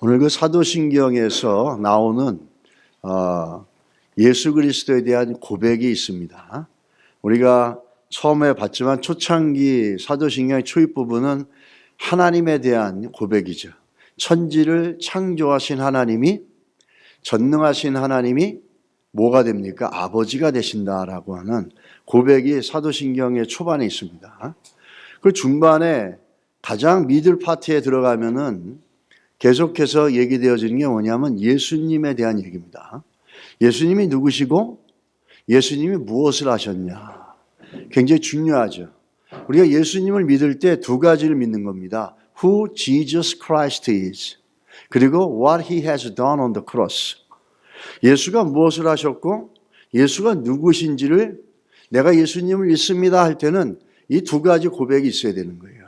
오늘 그 사도신경에서 나오는 예수 그리스도에 대한 고백이 있습니다. 우리가 처음에 봤지만 초창기 사도신경의 초입 부분은 하나님에 대한 고백이죠. 천지를 창조하신 하나님이, 전능하신 하나님이 뭐가 됩니까? 아버지가 되신다라고 하는 고백이 사도신경의 초반에 있습니다. 그 중반에 가장 미들 파트에 들어가면은 계속해서 얘기되어지는 게 뭐냐면 예수님에 대한 얘기입니다. 예수님이 누구시고 예수님이 무엇을 하셨냐. 굉장히 중요하죠. 우리가 예수님을 믿을 때 두 가지를 믿는 겁니다. Who Jesus Christ is. 그리고 what he has done on the cross. 예수가 무엇을 하셨고 예수가 누구신지를 내가 예수님을 믿습니다 할 때는 이 두 가지 고백이 있어야 되는 거예요.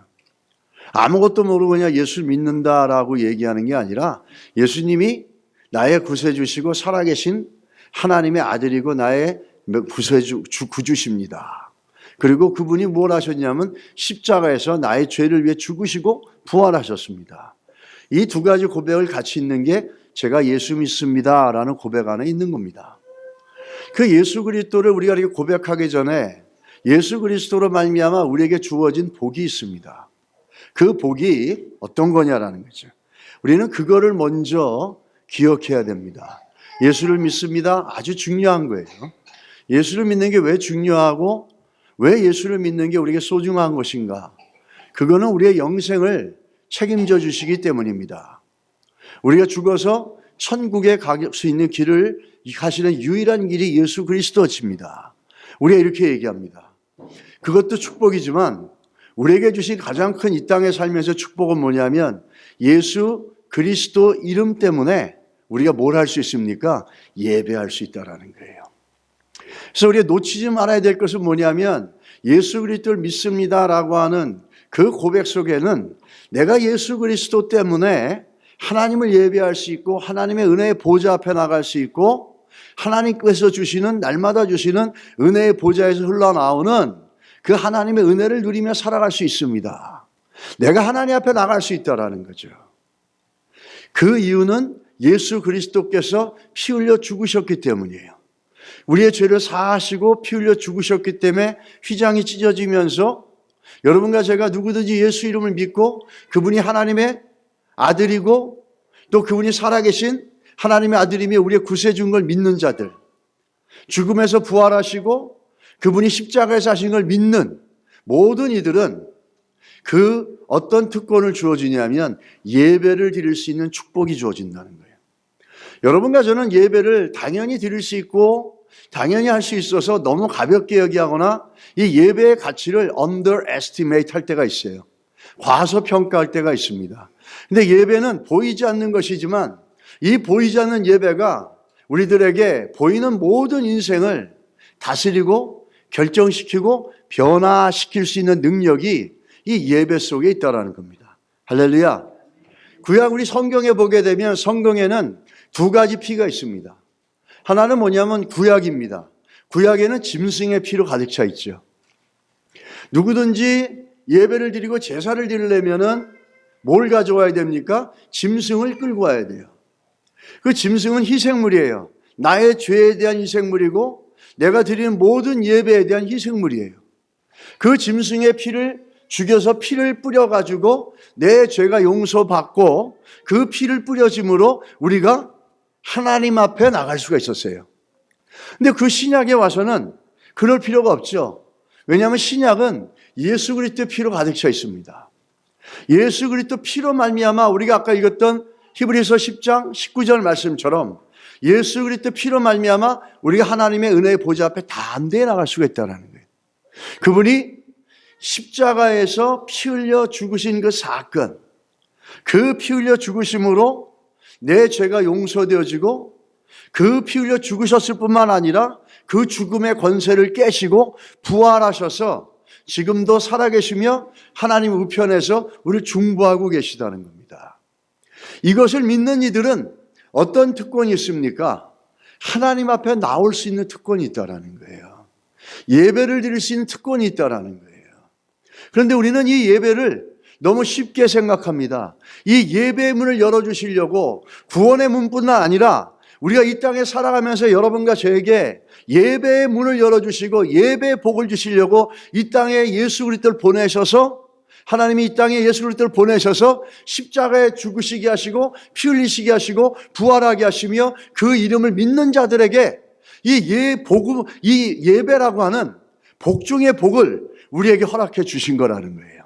아무것도 모르고 그냥 예수를 믿는다라고 얘기하는 게 아니라 예수님이 나의 구세주시고 살아계신 하나님의 아들이고 나의 구주십니다. 그리고 그분이 뭘 하셨냐면 십자가에서 나의 죄를 위해 죽으시고 부활하셨습니다. 이 두 가지 고백을 같이 있는 게 제가 예수 믿습니다 라는 고백 안에 있는 겁니다. 그 예수 그리스도를 우리가 이렇게 고백하기 전에 예수 그리스도로 말미암아 우리에게 주어진 복이 있습니다. 그 복이 어떤 거냐라는 거죠. 우리는 그거를 먼저 기억해야 됩니다. 예수를 믿습니다. 아주 중요한 거예요. 예수를 믿는 게 왜 중요하고 왜 예수를 믿는 게 우리에게 소중한 것인가? 그거는 우리의 영생을 책임져 주시기 때문입니다. 우리가 죽어서 천국에 갈 수 있는 길을 가시는 유일한 길이 예수 그리스도십니다. 우리가 이렇게 얘기합니다. 그것도 축복이지만 우리에게 주신 가장 큰 이 땅에 살면서 축복은 뭐냐면 예수 그리스도 이름 때문에 우리가 뭘 할 수 있습니까? 예배할 수 있다는 거예요. 그래서 우리가 놓치지 말아야 될 것은 뭐냐면 예수 그리스도를 믿습니다라고 하는 그 고백 속에는 내가 예수 그리스도 때문에 하나님을 예배할 수 있고 하나님의 은혜의 보좌 앞에 나갈 수 있고 하나님께서 주시는 날마다 주시는 은혜의 보좌에서 흘러나오는 그 하나님의 은혜를 누리며 살아갈 수 있습니다. 내가 하나님 앞에 나갈 수 있다는 거죠. 그 이유는 예수 그리스도께서 피 흘려 죽으셨기 때문이에요. 우리의 죄를 사하시고 피 흘려 죽으셨기 때문에 휘장이 찢어지면서 여러분과 제가 누구든지 예수 이름을 믿고 그분이 하나님의 아들이고 또 그분이 살아계신 하나님의 아들이며 우리의 구세주인 걸 믿는 자들, 죽음에서 부활하시고 그분이 십자가에서 하신 걸 믿는 모든 이들은 그 어떤 특권을 주어지냐면 예배를 드릴 수 있는 축복이 주어진다는 거예요. 여러분과 저는 예배를 당연히 드릴 수 있고 당연히 할 수 있어서 너무 가볍게 여기하거나 이 예배의 가치를 underestimate 할 때가 있어요. 과소평가할 때가 있습니다. 근데 예배는 보이지 않는 것이지만 이 보이지 않는 예배가 우리들에게 보이는 모든 인생을 다스리고 결정시키고 변화시킬 수 있는 능력이 이 예배 속에 있다는 겁니다. 할렐루야. 구약 우리 성경에 보게 되면 성경에는 두 가지 피가 있습니다. 하나는 뭐냐면 구약입니다. 구약에는 짐승의 피로 가득 차 있죠. 누구든지 예배를 드리고 제사를 드리려면은 뭘 가져와야 됩니까? 짐승을 끌고 와야 돼요. 그 짐승은 희생물이에요. 나의 죄에 대한 희생물이고 내가 드리는 모든 예배에 대한 희생물이에요. 그 짐승의 피를 죽여서 피를 뿌려가지고 내 죄가 용서받고 그 피를 뿌려짐으로 우리가 하나님 앞에 나갈 수가 있었어요. 근데 그 신약에 와서는 그럴 필요가 없죠. 왜냐하면 신약은 예수 그리스도의 피로 가득 차 있습니다. 예수 그리스도 피로 말미암아 우리가 아까 읽었던 히브리서 10장 19절 말씀처럼 예수 그리스도 피로 말미암아 우리가 하나님의 은혜의 보좌 앞에 담대히 나갈 수가 있다는 거예요. 그분이 십자가에서 피 흘려 죽으신 그 사건, 그 피 흘려 죽으심으로 내 죄가 용서되어지고 그 피 흘려 죽으셨을 뿐만 아니라 그 죽음의 권세를 깨시고 부활하셔서 지금도 살아계시며 하나님 우편에서 우리를 중보하고 계시다는 겁니다. 이것을 믿는 이들은 어떤 특권이 있습니까? 하나님 앞에 나올 수 있는 특권이 있다는 거예요. 예배를 드릴 수 있는 특권이 있다는 거예요. 그런데 우리는 이 예배를 너무 쉽게 생각합니다. 이 예배의 문을 열어주시려고 구원의 문뿐만 아니라 우리가 이 땅에 살아가면서 여러분과 저에게 예배의 문을 열어주시고 예배의 복을 주시려고 이 땅에 예수 그리스도를 보내셔서, 하나님이 이 땅에 예수 그리스도를 보내셔서 십자가에 죽으시게 하시고 피 흘리시게 하시고 부활하게 하시며 그 이름을 믿는 자들에게 이 예배라고 하는 복 중의 복을 우리에게 허락해 주신 거라는 거예요.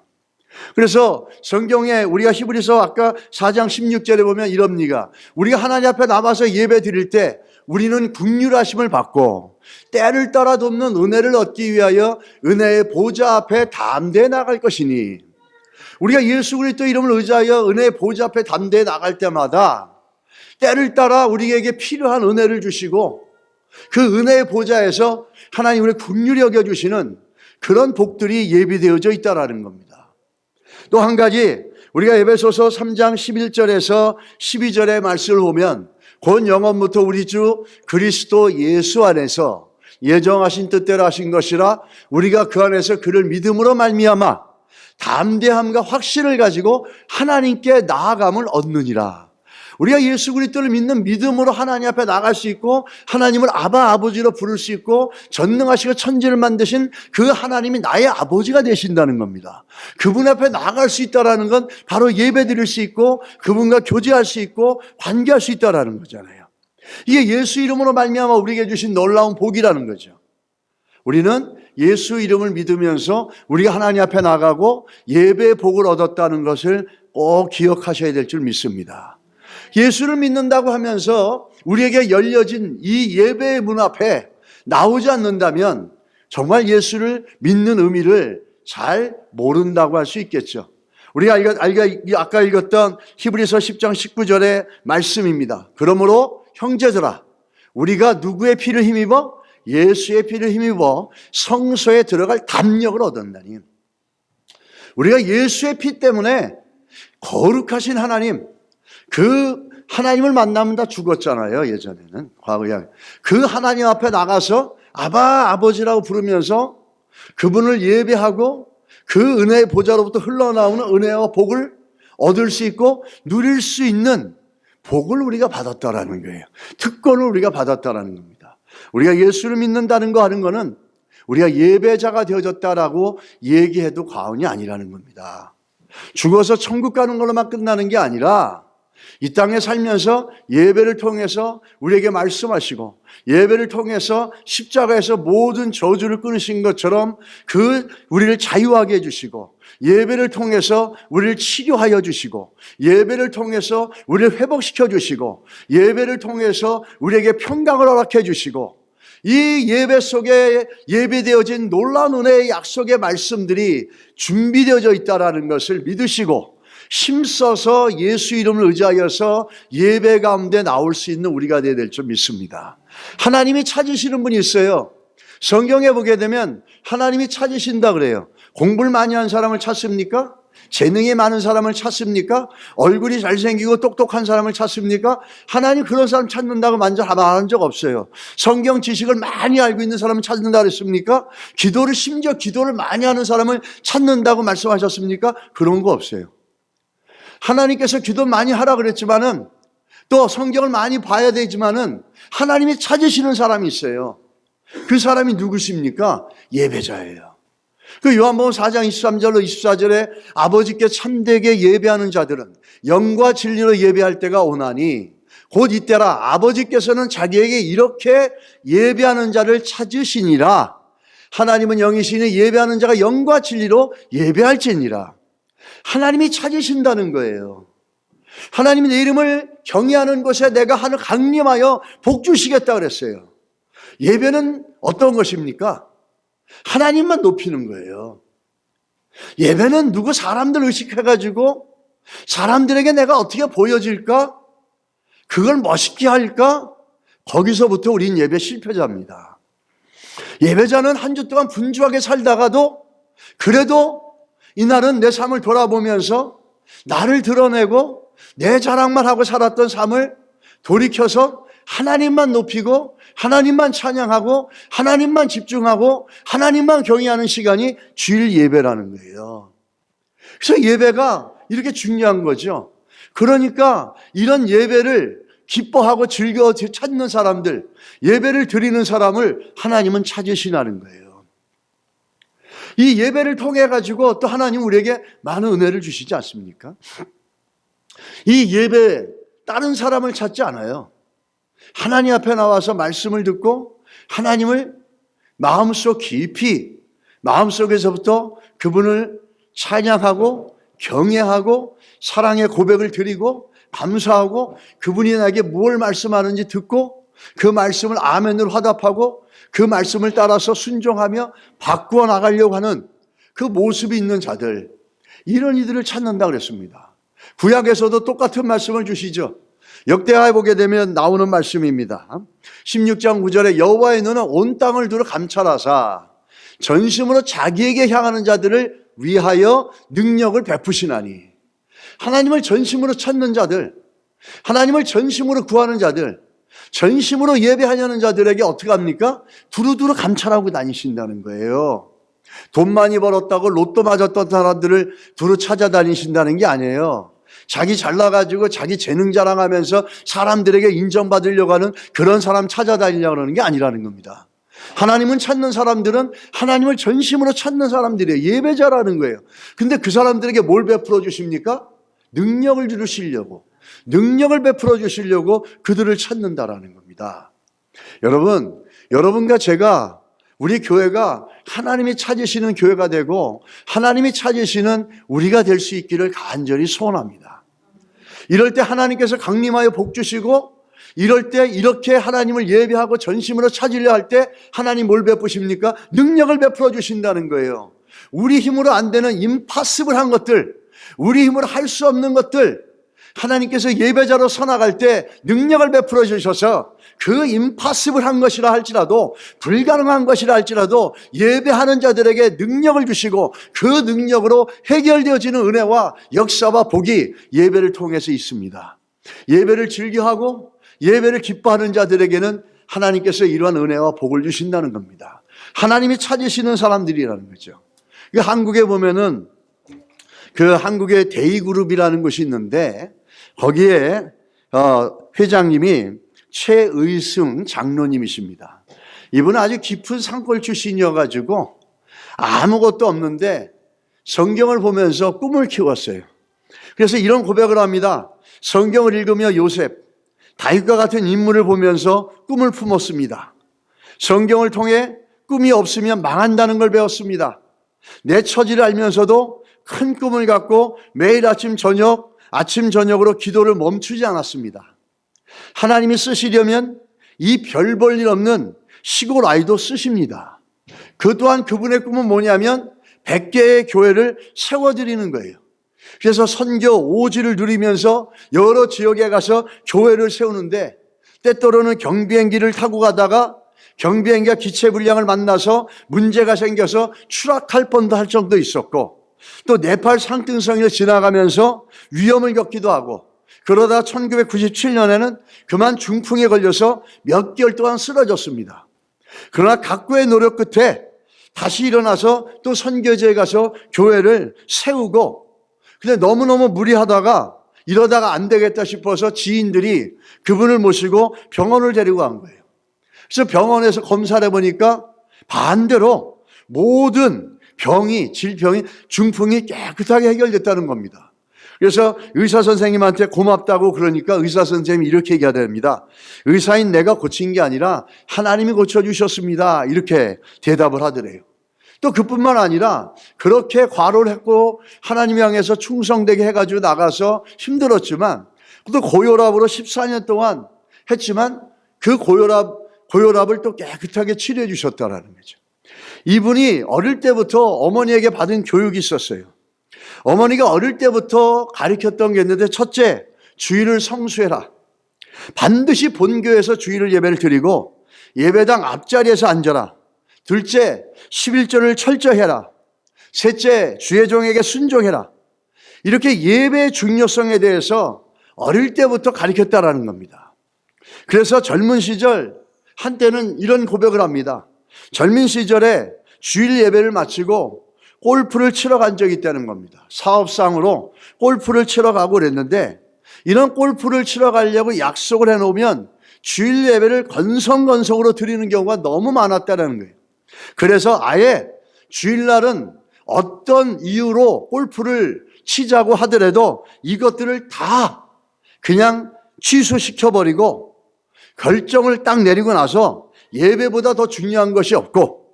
그래서 성경에 우리가 히브리서 아까 4장 16절에 보면 이럽니다. 우리가 하나님 앞에 나와서 예배 드릴 때 우리는 긍휼하심을 받고 때를 따라 돕는 은혜를 얻기 위하여 은혜의 보좌 앞에 담대히 나갈 것이니, 우리가 예수 그리스도 이름을 의지하여 은혜의 보좌 앞에 담대히 나갈 때마다 때를 따라 우리에게 필요한 은혜를 주시고 그 은혜의 보좌에서 하나님 우리를 긍휼히 여겨주시는 그런 복들이 예비되어져 있다는 겁니다. 또 한 가지, 우리가 에베소서 3장 11절에서 12절의 말씀을 보면 곧 영원부터 우리 주 그리스도 예수 안에서 예정하신 뜻대로 하신 것이라 우리가 그 안에서 그를 믿음으로 말미암아 담대함과 확신을 가지고 하나님께 나아감을 얻느니라. 우리가 예수 그리스도를 믿는 믿음으로 하나님 앞에 나갈 수 있고 하나님을 아바 아버지로 부를 수 있고 전능하시고 천지를 만드신 그 하나님이 나의 아버지가 되신다는 겁니다. 그분 앞에 나갈 수 있다는 건 바로 예배 드릴 수 있고 그분과 교제할 수 있고 관계할 수 있다는 거잖아요. 이게 예수 이름으로 말미암아 우리에게 주신 놀라운 복이라는 거죠. 우리는 예수 이름을 믿으면서 우리가 하나님 앞에 나가고 예배의 복을 얻었다는 것을 꼭 기억하셔야 될 줄 믿습니다. 예수를 믿는다고 하면서 우리에게 열려진 이 예배의 문 앞에 나오지 않는다면 정말 예수를 믿는 의미를 잘 모른다고 할 수 있겠죠. 우리가 아까 읽었던 히브리서 10장 19절의 말씀입니다. 그러므로 형제들아, 우리가 누구의 피를 힘입어? 예수의 피를 힘입어 성소에 들어갈 담력을 얻었나니. 우리가 예수의 피 때문에 거룩하신 하나님, 그 하나님을 만나면 다 죽었잖아요. 예전에는, 과거에. 그 하나님 앞에 나가서 아바 아버지라고 부르면서 그분을 예배하고 그 은혜의 보좌로부터 흘러나오는 은혜와 복을 얻을 수 있고 누릴 수 있는 복을 우리가 받았다라는 거예요. 특권을 우리가 받았다라는 겁니다. 우리가 예수를 믿는다는 거 하는 거는 우리가 예배자가 되어졌다라고 얘기해도 과언이 아니라는 겁니다. 죽어서 천국 가는 걸로만 끝나는 게 아니라 이 땅에 살면서 예배를 통해서 우리에게 말씀하시고 예배를 통해서 십자가에서 모든 저주를 끊으신 것처럼 우리를 자유하게 해주시고 예배를 통해서 우리를 치료하여 주시고 예배를 통해서 우리를 회복시켜 주시고 예배를 통해서 우리에게 평강을 허락해 주시고 이 예배 속에 예배되어진 놀라운 은혜의 약속의 말씀들이 준비되어져 있다는 것을 믿으시고 힘써서 예수 이름을 의지하여서 예배 가운데 나올 수 있는 우리가 되어야 될 줄 믿습니다. 하나님이 찾으시는 분이 있어요. 성경에 보게 되면 하나님이 찾으신다 그래요. 공부를 많이 한 사람을 찾습니까? 재능이 많은 사람을 찾습니까? 얼굴이 잘생기고 똑똑한 사람을 찾습니까? 하나님 그런 사람 찾는다고 말한 적 없어요. 성경 지식을 많이 알고 있는 사람을 찾는다 그랬습니까? 심지어 기도를 많이 하는 사람을 찾는다고 말씀하셨습니까? 그런 거 없어요. 하나님께서 기도 많이 하라 그랬지만은 또 성경을 많이 봐야 되지만은 하나님이 찾으시는 사람이 있어요. 그 사람이 누구십니까? 예배자예요. 그 요한복음 4장 23절로 24절에 아버지께 참되게 예배하는 자들은 영과 진리로 예배할 때가 오나니 곧 이때라 아버지께서는 자기에게 이렇게 예배하는 자를 찾으시니라. 하나님은 영이시니 예배하는 자가 영과 진리로 예배할지니라. 하나님이 찾으신다는 거예요. 하나님이 내 이름을 경외하는 것에 내가 하늘 강림하여 복 주시겠다 그랬어요. 예배는 어떤 것입니까? 하나님만 높이는 거예요. 예배는 누구 사람들 의식해가지고 사람들에게 내가 어떻게 보여질까? 그걸 멋있게 할까? 거기서부터 우린 예배 실패자입니다. 예배자는 한 주 동안 분주하게 살다가도 그래도 이날은 내 삶을 돌아보면서 나를 드러내고 내 자랑만 하고 살았던 삶을 돌이켜서 하나님만 높이고 하나님만 찬양하고 하나님만 집중하고 하나님만 경외하는 시간이 주일 예배라는 거예요. 그래서 예배가 이렇게 중요한 거죠. 그러니까 이런 예배를 기뻐하고 즐겨 찾는 사람들, 예배를 드리는 사람을 하나님은 찾으시라는 거예요. 이 예배를 통해 가지고 또 하나님 우리에게 많은 은혜를 주시지 않습니까? 이 예배 다른 사람을 찾지 않아요. 하나님 앞에 나와서 말씀을 듣고 하나님을 마음속 깊이, 마음속에서부터 그분을 찬양하고 경외하고 사랑의 고백을 드리고 감사하고 그분이 나에게 무엇을 말씀하는지 듣고 그 말씀을 아멘으로 화답하고 그 말씀을 따라서 순종하며 바꾸어 나가려고 하는 그 모습이 있는 자들, 이런 이들을 찾는다 그랬습니다. 구약에서도 똑같은 말씀을 주시죠. 역대하에 보게 되면 나오는 말씀입니다. 16장 9절에 여호와의 눈은 온 땅을 두루 감찰하사 전심으로 자기에게 향하는 자들을 위하여 능력을 베푸시나니, 하나님을 전심으로 찾는 자들, 하나님을 전심으로 구하는 자들, 전심으로 예배하려는 자들에게 어떻게 합니까? 두루두루 감찰하고 다니신다는 거예요. 돈 많이 벌었다고 로또 맞았던 사람들을 두루 찾아다니신다는 게 아니에요. 자기 잘나가지고 자기 재능 자랑하면서 사람들에게 인정받으려고 하는 그런 사람 찾아다니려고 하는 게 아니라는 겁니다. 하나님은 찾는 사람들은 하나님을 전심으로 찾는 사람들이에요. 예배자라는 거예요. 근데 그 사람들에게 뭘 베풀어 주십니까? 능력을 주시려고, 능력을 베풀어 주시려고 그들을 찾는다라는 겁니다. 여러분과 제가, 우리 교회가 하나님이 찾으시는 교회가 되고 하나님이 찾으시는 우리가 될 수 있기를 간절히 소원합니다. 이럴 때 하나님께서 강림하여 복 주시고, 이럴 때 이렇게 하나님을 예배하고 전심으로 찾으려 할 때 하나님 뭘 베푸십니까? 능력을 베풀어 주신다는 거예요. 우리 힘으로 안 되는 임파서블한 것들, 우리 힘으로 할 수 없는 것들, 하나님께서 예배자로 서나갈 때 능력을 베풀어 주셔서 그 임파서블한 것이라 할지라도, 불가능한 것이라 할지라도 예배하는 자들에게 능력을 주시고 그 능력으로 해결되어지는 은혜와 역사와 복이 예배를 통해서 있습니다. 예배를 즐겨하고 예배를 기뻐하는 자들에게는 하나님께서 이러한 은혜와 복을 주신다는 겁니다. 하나님이 찾으시는 사람들이라는 거죠. 한국에 보면은 그 한국의 데이그룹이라는 곳이 있는데 거기에 회장님이 최의승 장로님이십니다. 이분은 아주 깊은 산골 출신이어가지고 아무것도 없는데 성경을 보면서 꿈을 키웠어요. 그래서 이런 고백을 합니다. 성경을 읽으며 요셉, 다윗과 같은 인물을 보면서 꿈을 품었습니다. 성경을 통해 꿈이 없으면 망한다는 걸 배웠습니다. 내 처지를 알면서도 큰 꿈을 갖고 매일 아침 저녁으로 기도를 멈추지 않았습니다. 하나님이 쓰시려면 이 별 볼 일 없는 시골 아이도 쓰십니다. 그 또한 그분의 꿈은 뭐냐면 100개의 교회를 세워드리는 거예요. 그래서 선교 오지를 누리면서 여러 지역에 가서 교회를 세우는데, 때때로는 경비행기를 타고 가다가 경비행기가 기체 불량을 만나서 문제가 생겨서 추락할 뻔도 할 정도 있었고, 또 네팔 상등성을 지나가면서 위험을 겪기도 하고, 그러다 1997년에는 그만 중풍에 걸려서 몇 개월 동안 쓰러졌습니다. 그러나 각고의 노력 끝에 다시 일어나서 또 선교지에 가서 교회를 세우고, 근데 너무너무 무리하다가 이러다가 안 되겠다 싶어서 지인들이 그분을 모시고 병원을 데리고 간 거예요. 그래서 병원에서 검사를 해보니까 반대로 모든 질병이, 중풍이 깨끗하게 해결됐다는 겁니다. 그래서 의사 선생님한테 고맙다고 그러니까 의사 선생님이 이렇게 얘기하답니다. 의사인 내가 고친 게 아니라 하나님이 고쳐주셨습니다. 이렇게 대답을 하더래요. 또 그뿐만 아니라 그렇게 과로를 했고 하나님 향해서 충성되게 해가지고 나가서 힘들었지만 또 고혈압으로 14년 동안 했지만 그 고혈압을 또 깨끗하게 치료해 주셨다라는 거죠. 이분이 어릴 때부터 어머니에게 받은 교육이 있었어요. 어머니가 어릴 때부터 가르쳤던 게 있는데, 첫째, 주일을 성수해라. 반드시 본교에서 주일을 예배를 드리고 예배당 앞자리에서 앉아라. 둘째, 11조를 철저해라. 셋째, 주의 종에게 순종해라. 이렇게 예배의 중요성에 대해서 어릴 때부터 가르쳤다라는 겁니다. 그래서 젊은 시절 한때는 이런 고백을 합니다. 젊은 시절에 주일 예배를 마치고 골프를 치러 간 적이 있다는 겁니다. 사업상으로 골프를 치러 가고 그랬는데 이런 골프를 치러 가려고 약속을 해놓으면 주일 예배를 건성건성으로 드리는 경우가 너무 많았다는 거예요. 그래서 아예 주일날은 어떤 이유로 골프를 치자고 하더라도 이것들을 다 그냥 취소시켜버리고 결정을 딱 내리고 나서 예배보다 더 중요한 것이 없고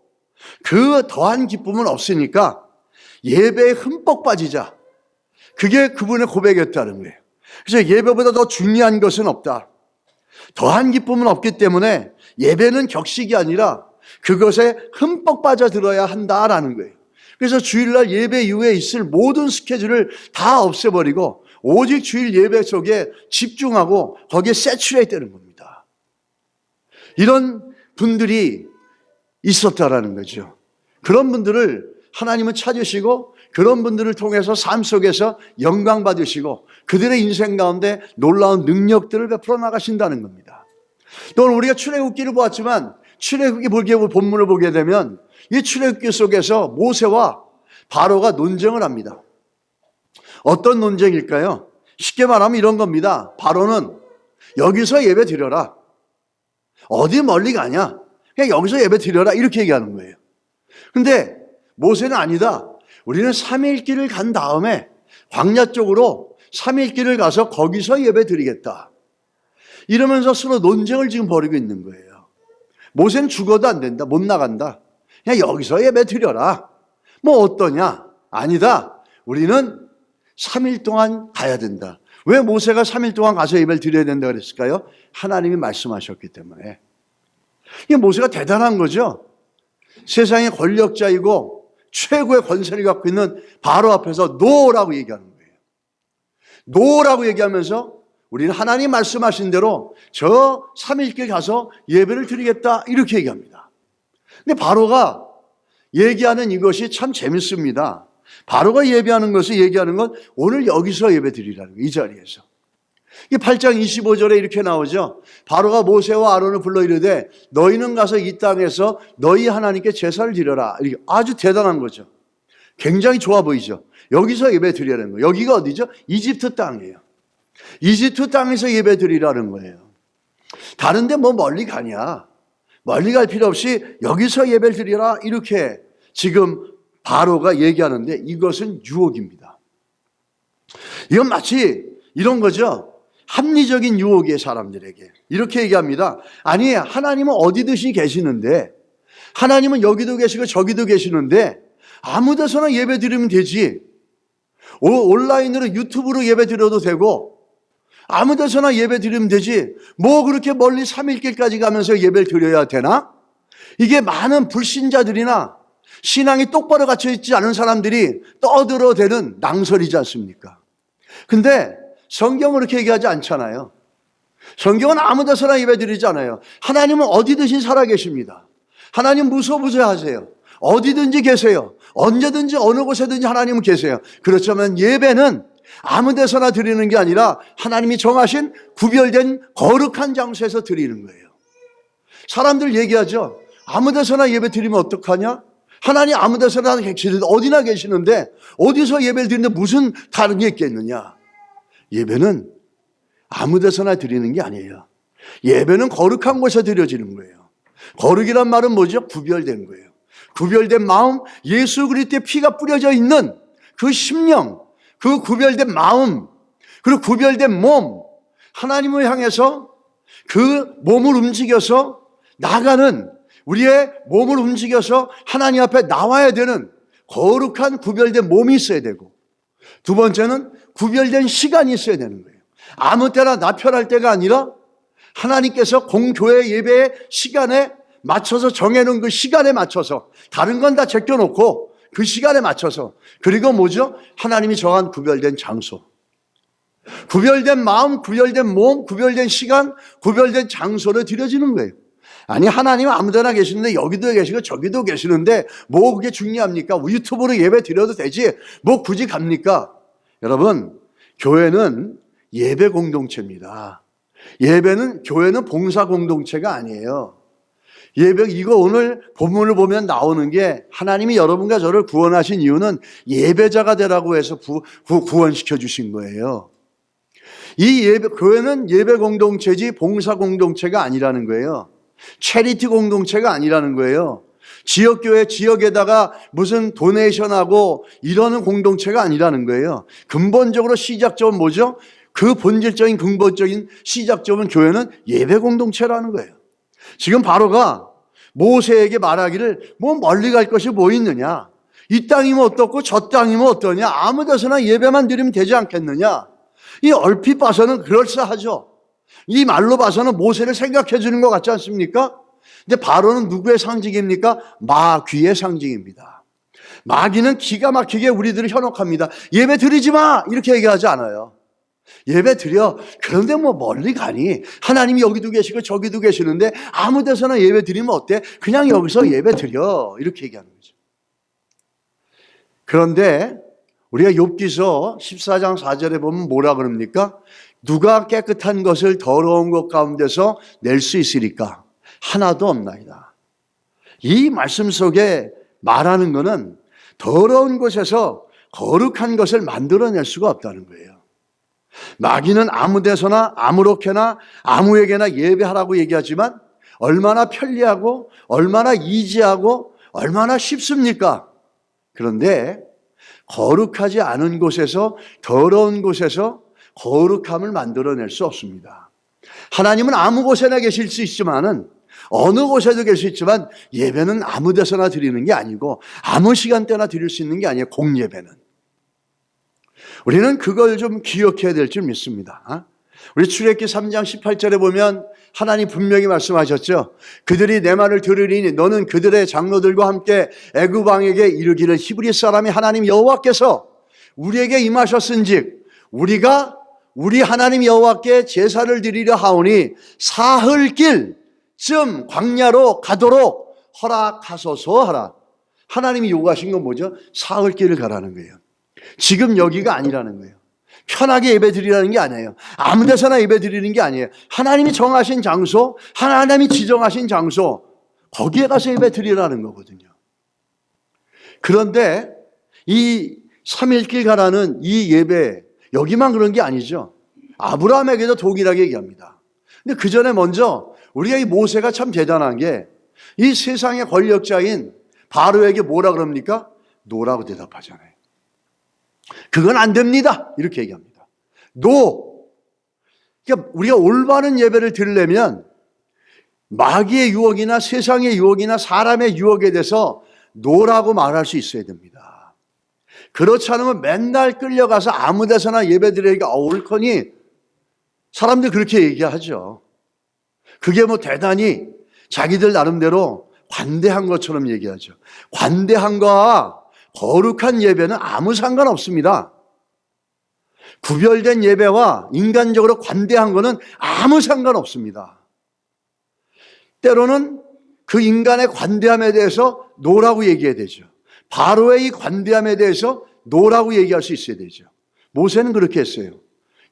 그 더한 기쁨은 없으니까 예배에 흠뻑 빠지자. 그게 그분의 고백이었다는 거예요. 그래서 예배보다 더 중요한 것은 없다. 더한 기쁨은 없기 때문에 예배는 격식이 아니라 그것에 흠뻑 빠져들어야 한다라는 거예요. 그래서 주일날 예배 이후에 있을 모든 스케줄을 다 없애버리고 오직 주일 예배 속에 집중하고 거기에 세츄레이트 되는 겁니다. 이런 분들이 있었다라는 거죠. 그런 분들을 하나님은 찾으시고 그런 분들을 통해서 삶 속에서 영광 받으시고 그들의 인생 가운데 놀라운 능력들을 베풀어 나가신다는 겁니다. 또 우리가 출애굽기를 보았지만 출애굽기 본문을 보게 되면 이 출애굽기 속에서 모세와 바로가 논쟁을 합니다. 어떤 논쟁일까요? 쉽게 말하면 이런 겁니다. 바로는 여기서 예배 드려라. 어디 멀리 가냐? 그냥 여기서 예배 드려라. 이렇게 얘기하는 거예요. 근데 모세는 아니다. 우리는 3일 길을 간 다음에 광야 쪽으로 3일 길을 가서 거기서 예배 드리겠다. 이러면서 서로 논쟁을 지금 벌이고 있는 거예요. 모세는 죽어도 안 된다. 못 나간다. 그냥 여기서 예배 드려라. 뭐 어떠냐? 아니다. 우리는 3일 동안 가야 된다. 왜 모세가 3일 동안 가서 예배를 드려야 된다 그랬을까요? 하나님이 말씀하셨기 때문에. 이 모세가 대단한 거죠. 세상의 권력자이고 최고의 권세를 갖고 있는 바로 앞에서 노라고 얘기하는 거예요. 노라고 얘기하면서 우리는 하나님 말씀하신 대로 저 3일길 가서 예배를 드리겠다 이렇게 얘기합니다. 근데 바로가 얘기하는 이것이 참 재밌습니다. 바로가 예배하는 것을 얘기하는 건 오늘 여기서 예배 드리라는 거예요. 이 자리에서. 8장 25절에 이렇게 나오죠. 바로가 모세와 아론을 불러 이르되 너희는 가서 이 땅에서 너희 하나님께 제사를 드려라. 이렇게 아주 대단한 거죠. 굉장히 좋아 보이죠. 여기서 예배 드리라는 거예요. 여기가 어디죠? 이집트 땅이에요. 이집트 땅에서 예배 드리라는 거예요. 다른데 뭐 멀리 가냐? 멀리 갈 필요 없이 여기서 예배를 드리라. 이렇게 지금 바로가 얘기하는데 이것은 유혹입니다. 이건 마치 이런 거죠. 합리적인 유혹이에요, 사람들에게. 이렇게 얘기합니다. 아니, 하나님은 어디든지 계시는데, 하나님은 여기도 계시고 저기도 계시는데, 아무 데서나 예배 드리면 되지. 온라인으로 유튜브로 예배 드려도 되고, 아무 데서나 예배 드리면 되지. 뭐 그렇게 멀리 3일길까지 가면서 예배를 드려야 되나? 이게 많은 불신자들이나 신앙이 똑바로 갇혀 있지 않은 사람들이 떠들어대는 낭설이지 않습니까? 근데 성경은 그렇게 얘기하지 않잖아요. 성경은 아무 데서나 예배 드리지 않아요. 하나님은 어디든지 살아계십니다. 하나님 무소부재하세요. 어디든지 계세요. 언제든지 어느 곳에든지 하나님은 계세요. 그렇지만 예배는 아무 데서나 드리는 게 아니라 하나님이 정하신 구별된 거룩한 장소에서 드리는 거예요. 사람들 얘기하죠. 아무 데서나 예배 드리면 어떡하냐? 하나님 아무 데서나 계시는데 어디나 계시는데 어디서 예배를 드리는데 무슨 다른 게 있겠느냐? 예배는 아무 데서나 드리는 게 아니에요. 예배는 거룩한 곳에 드려지는 거예요. 거룩이란 말은 뭐죠? 구별된 거예요. 구별된 마음, 예수 그리스도의 피가 뿌려져 있는 그 심령, 그 구별된 마음, 그리고 구별된 몸, 하나님을 향해서 그 몸을 움직여서 나가는 우리의 몸을 움직여서 하나님 앞에 나와야 되는 거룩한 구별된 몸이 있어야 되고, 두 번째는 구별된 시간이 있어야 되는 거예요. 아무 때나 나편할 때가 아니라 하나님께서 공교회 예배의 시간에 맞춰서 정해놓은 그 시간에 맞춰서 다른 건 다 제껴놓고 그 시간에 맞춰서, 그리고 뭐죠? 하나님이 정한 구별된 장소, 구별된 마음, 구별된 몸, 구별된 시간, 구별된 장소를 드려지는 거예요. 아니, 하나님은 아무 데나 계시는데 여기도 계시고 저기도 계시는데 뭐 그게 중요합니까? 유튜브로 예배 드려도 되지 뭐 굳이 갑니까? 여러분, 교회는 예배 공동체입니다. 교회는 봉사 공동체가 아니에요. 예배, 이거 오늘 본문을 보면 나오는 게 하나님이 여러분과 저를 구원하신 이유는 예배자가 되라고 해서 구원시켜 주신 거예요. 이 예배, 교회는 예배 공동체지 봉사 공동체가 아니라는 거예요. 체리티 공동체가 아니라는 거예요. 지역교회 지역에다가 무슨 도네이션하고 이러는 공동체가 아니라는 거예요. 근본적으로 시작점은 뭐죠? 그 본질적인 근본적인 시작점은 교회는 예배 공동체라는 거예요. 지금 바로가 모세에게 말하기를 뭐 멀리 갈 것이 뭐 있느냐, 이 땅이면 어떻고 저 땅이면 어떠냐, 아무 데서나 예배만 드리면 되지 않겠느냐. 이 얼핏 봐서는 그럴싸하죠. 이 말로 봐서는 모세를 생각해 주는 것 같지 않습니까? 근데 바로는 누구의 상징입니까? 마귀의 상징입니다. 마귀는 기가 막히게 우리들을 현혹합니다. 예배 드리지 마 이렇게 얘기하지 않아요. 예배 드려. 그런데 뭐 멀리 가니? 하나님이 여기도 계시고 저기도 계시는데 아무 데서나 예배 드리면 어때? 그냥 여기서 예배 드려. 이렇게 얘기하는 거죠. 그런데 우리가 욥기서 14장 4절에 보면 뭐라 그럽니까? 누가 깨끗한 것을 더러운 것 가운데서 낼 수 있으리까? 하나도 없나이다. 이 말씀 속에 말하는 것은 더러운 곳에서 거룩한 것을 만들어낼 수가 없다는 거예요. 마귀는 아무 데서나 아무렇게나 아무에게나 예배하라고 얘기하지만 얼마나 편리하고 얼마나 이지하고 얼마나 쉽습니까? 그런데 거룩하지 않은 곳에서, 더러운 곳에서 거룩함을 만들어낼 수 없습니다. 하나님은 아무 곳에나 계실 수 있지만은, 어느 곳에도 계실 수 있지만 예배는 아무 데서나 드리는 게 아니고 아무 시간대나 드릴 수 있는 게 아니에요. 공예배는. 우리는 그걸 좀 기억해야 될 줄 믿습니다. 우리 출애굽기 3장 18절에 보면 하나님 분명히 말씀하셨죠. 그들이 내 말을 들으리니 너는 그들의 장로들과 함께 애굽 왕에게 이르기를 히브리 사람이 하나님 여호와께서 우리에게 임하셨은즉 우리가 우리 하나님 여호와께 제사를 드리려 하오니 사흘길쯤 광야로 가도록 허락하소서 하라. 하나님이 요구하신 건 뭐죠? 사흘길을 가라는 거예요. 지금 여기가 아니라는 거예요. 편하게 예배 드리라는 게 아니에요. 아무 데서나 예배 드리는 게 아니에요. 하나님이 정하신 장소, 하나님이 지정하신 장소, 거기에 가서 예배 드리라는 거거든요. 그런데 이 3일길 가라는 이 예배, 여기만 그런 게 아니죠. 아브라함에게도 동일하게 얘기합니다. 근데 그 전에 먼저 우리가 이 모세가 참 대단한 게 이 세상의 권력자인 바로에게 뭐라 그럽니까? 노라고 대답하잖아요. 그건 안 됩니다. 이렇게 얘기합니다. 노. 그러니까 우리가 올바른 예배를 드리려면 마귀의 유혹이나 세상의 유혹이나 사람의 유혹에 대해서 노라고 말할 수 있어야 됩니다. 그렇지 않으면 맨날 끌려가서 아무 데서나 예배 드리기가 옳거니 사람들 그렇게 얘기하죠. 그게 뭐 대단히 자기들 나름대로 관대한 것처럼 얘기하죠. 관대한과 거룩한 예배는 아무 상관없습니다. 구별된 예배와 인간적으로 관대한 것은 아무 상관없습니다. 때로는 그 인간의 관대함에 대해서 노라고 얘기해야 되죠. 바로의 이 관대함에 대해서 노라고 얘기할 수 있어야 되죠. 모세는 그렇게 했어요.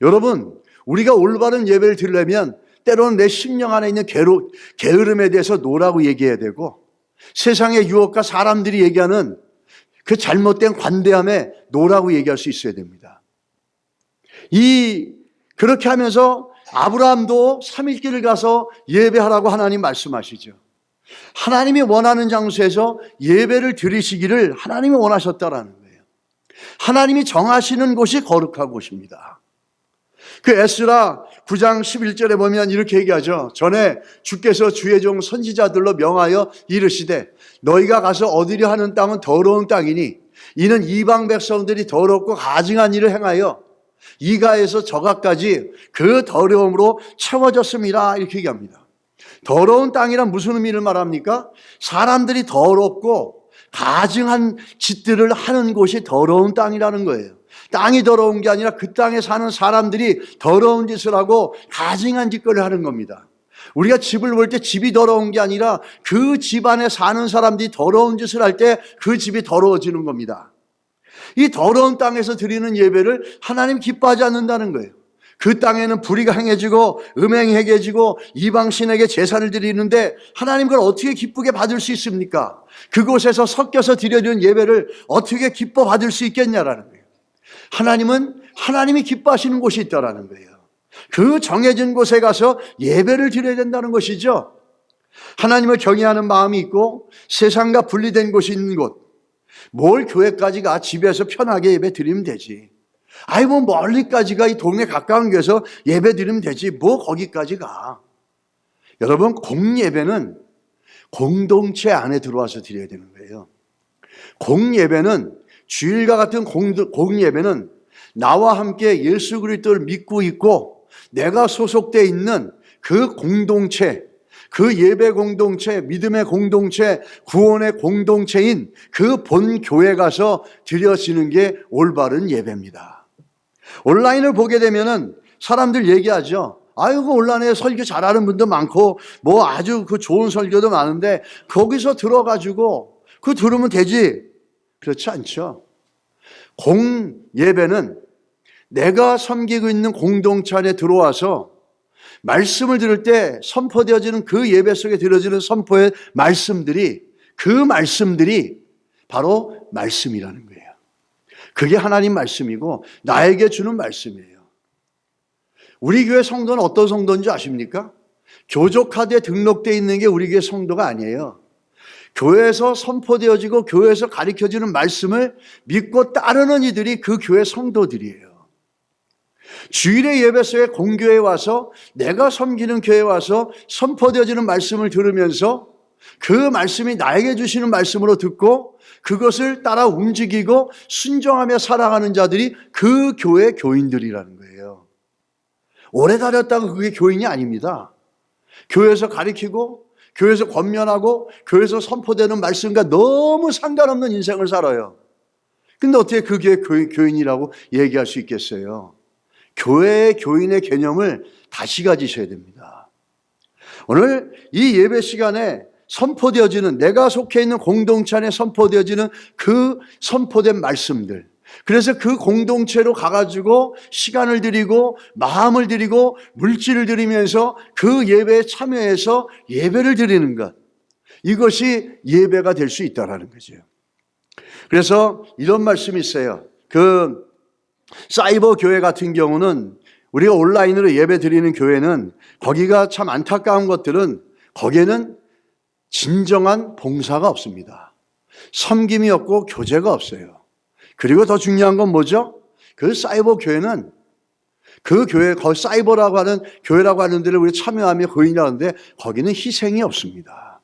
여러분, 우리가 올바른 예배를 드리려면 때로는 내 심령 안에 있는 게으름에 대해서 노라고 얘기해야 되고 세상의 유혹과 사람들이 얘기하는 그 잘못된 관대함에 노라고 얘기할 수 있어야 됩니다. 그렇게 하면서 아브라함도 3일길을 가서 예배하라고 하나님 말씀하시죠. 하나님이 원하는 장소에서 예배를 드리시기를 하나님이 원하셨다라는 거예요. 하나님이 정하시는 곳이 거룩한 곳입니다. 그 에스라 9장 11절에 보면 이렇게 얘기하죠. 전에 주께서 주의 종 선지자들로 명하여 이르시되 너희가 가서 얻으려 하는 땅은 더러운 땅이니 이는 이방 백성들이 더럽고 가증한 일을 행하여 이가에서 저가까지 그 더러움으로 채워졌습니다. 이렇게 얘기합니다. 더러운 땅이란 무슨 의미를 말합니까? 사람들이 더럽고 가증한 짓들을 하는 곳이 더러운 땅이라는 거예요. 땅이 더러운 게 아니라 그 땅에 사는 사람들이 더러운 짓을 하고 가증한 짓거리를 하는 겁니다. 우리가 집을 볼 때 집이 더러운 게 아니라 그 집 안에 사는 사람들이 더러운 짓을 할 때 그 집이 더러워지는 겁니다. 이 더러운 땅에서 드리는 예배를 하나님 기뻐하지 않는다는 거예요. 그 땅에는 불의가 행해지고 음행이 행해지고 이방신에게 제사를 드리는데 하나님 그걸 어떻게 기쁘게 받을 수 있습니까? 그곳에서 섞여서 드려지는 예배를 어떻게 기뻐 받을 수 있겠냐라는 거예요. 하나님은 하나님이 기뻐하시는 곳이 있다라는 거예요. 그 정해진 곳에 가서 예배를 드려야 된다는 것이죠. 하나님을 경외하는 마음이 있고 세상과 분리된 곳이 있는 곳, 뭘 교회까지 가 집에서 편하게 예배 드리면 되지. 아이 뭐 멀리까지 가, 이 동네 가까운 교회에서 예배 드리면 되지. 뭐 거기까지 가. 여러분, 공예배는 공동체 안에 들어와서 드려야 되는 거예요. 공예배는, 주일과 같은 공예배는 나와 함께 예수 그리스도를 믿고 있고 내가 소속되어 있는 그 공동체, 그 예배 공동체, 믿음의 공동체, 구원의 공동체인 그 본 교회 가서 드려지는 게 올바른 예배입니다. 온라인을 보게 되면은 사람들 얘기하죠. 아이고, 온라인에 설교 잘하는 분도 많고 뭐 아주 그 좋은 설교도 많은데 거기서 들어가지고 그거 들으면 되지. 그렇지 않죠. 공예배는 내가 섬기고 있는 공동체 안에 들어와서 말씀을 들을 때 선포되어지는 그 예배 속에 들어지는 선포의 말씀들이, 그 말씀들이 바로 말씀이라는 거예요. 그게 하나님 말씀이고 나에게 주는 말씀이에요. 우리 교회 성도는 어떤 성도인지 아십니까? 교족카드에 등록되어 있는 게 우리 교회 성도가 아니에요. 교회에서 선포되어지고 교회에서 가르쳐주는 말씀을 믿고 따르는 이들이 그 교회 성도들이에요. 주일의 예배 속에 공교회에 와서 내가 섬기는 교회에 와서 선포되어지는 말씀을 들으면서 그 말씀이 나에게 주시는 말씀으로 듣고 그것을 따라 움직이고 순종하며 살아가는 자들이 그 교회 교인들이라는 거예요. 오래 다녔다고 그게 교인이 아닙니다. 교회에서 가르치고 교회에서 권면하고 교회에서 선포되는 말씀과 너무 상관없는 인생을 살아요. 근데 어떻게 그게 교인이라고 얘기할 수 있겠어요? 교회의 교인의 개념을 다시 가지셔야 됩니다. 오늘 이 예배 시간에 선포되어지는, 내가 속해 있는 공동체 안에 선포되어지는 그 선포된 말씀들, 그래서 그 공동체로 가가지고 시간을 드리고 마음을 드리고 물질을 드리면서 그 예배에 참여해서 예배를 드리는 것, 이것이 예배가 될 수 있다는 거죠. 그래서 이런 말씀이 있어요. 그 사이버 교회 같은 경우는, 우리가 온라인으로 예배 드리는 교회는 거기가 참 안타까운 것들은 거기에는 진정한 봉사가 없습니다. 섬김이 없고 교제가 없어요. 그리고 더 중요한 건 뭐죠? 그 사이버 교회는 그 교회, 거기 사이버라고 하는 교회라고 하는 데를 우리 참여하며 거인이라고 하는데 거기는 희생이 없습니다.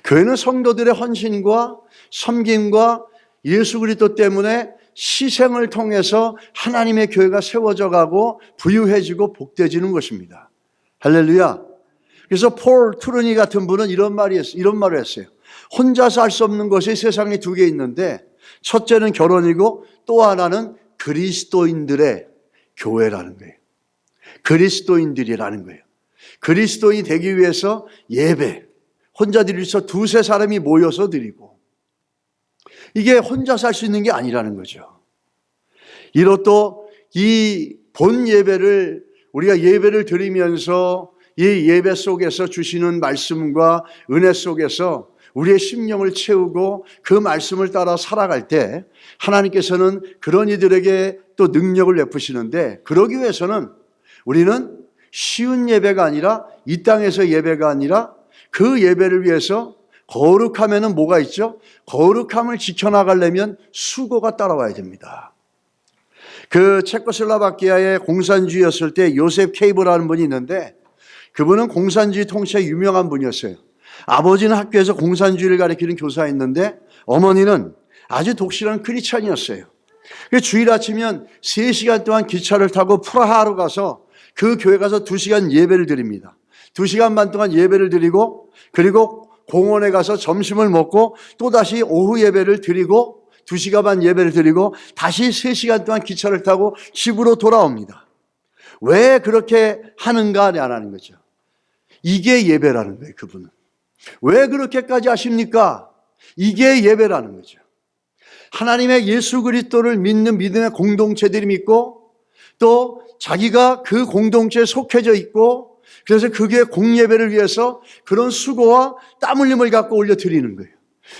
교회는 성도들의 헌신과 섬김과 예수 그리스도 때문에 희생을 통해서 하나님의 교회가 세워져 가고 부유해지고 복되어지는 것입니다. 할렐루야. 그래서 폴 트루니 같은 분은 이런 말을 했어요. 혼자서 할 수 없는 것이 세상에 두 개 있는데 첫째는 결혼이고 또 하나는 그리스도인들의 교회라는 거예요. 그리스도인들이라는 거예요. 그리스도인이 되기 위해서 예배, 혼자 드릴 수 두세 사람이 모여서 드리고, 이게 혼자서 할 수 있는 게 아니라는 거죠. 이것도 이 본 예배를, 우리가 예배를 드리면서 이 예배 속에서 주시는 말씀과 은혜 속에서 우리의 심령을 채우고 그 말씀을 따라 살아갈 때 하나님께서는 그런 이들에게 또 능력을 베푸시는데, 그러기 위해서는 우리는 쉬운 예배가 아니라, 이 땅에서 예배가 아니라 그 예배를 위해서 거룩하면은 뭐가 있죠? 거룩함을 지켜나가려면 수고가 따라와야 됩니다. 그 체코슬로바키아의 공산주의였을 때 요셉 케이브라는 분이 있는데, 그분은 공산주의 통치에 유명한 분이었어요. 아버지는 학교에서 공산주의를 가르치는 교사였는데 어머니는 아주 독실한 크리스찬이었어요. 그래서 주일 아침이면 3시간 동안 기차를 타고 프라하로 가서 그 교회 가서 2시간 예배를 드립니다. 2시간 반 동안 예배를 드리고, 그리고 공원에 가서 점심을 먹고 또다시 오후 예배를 드리고 2시간 반 예배를 드리고 다시 3시간 동안 기차를 타고 집으로 돌아옵니다. 왜 그렇게 하는가 하는 거죠. 이게 예배라는 거예요, 그분은. 왜 그렇게까지 하십니까? 이게 예배라는 거죠. 하나님의 예수 그리스도를 믿는 믿음의 공동체들이 믿고, 또 자기가 그 공동체에 속해져 있고 그래서 그 교회 공예배를 위해서 그런 수고와 땀 흘림을 갖고 올려드리는 거예요.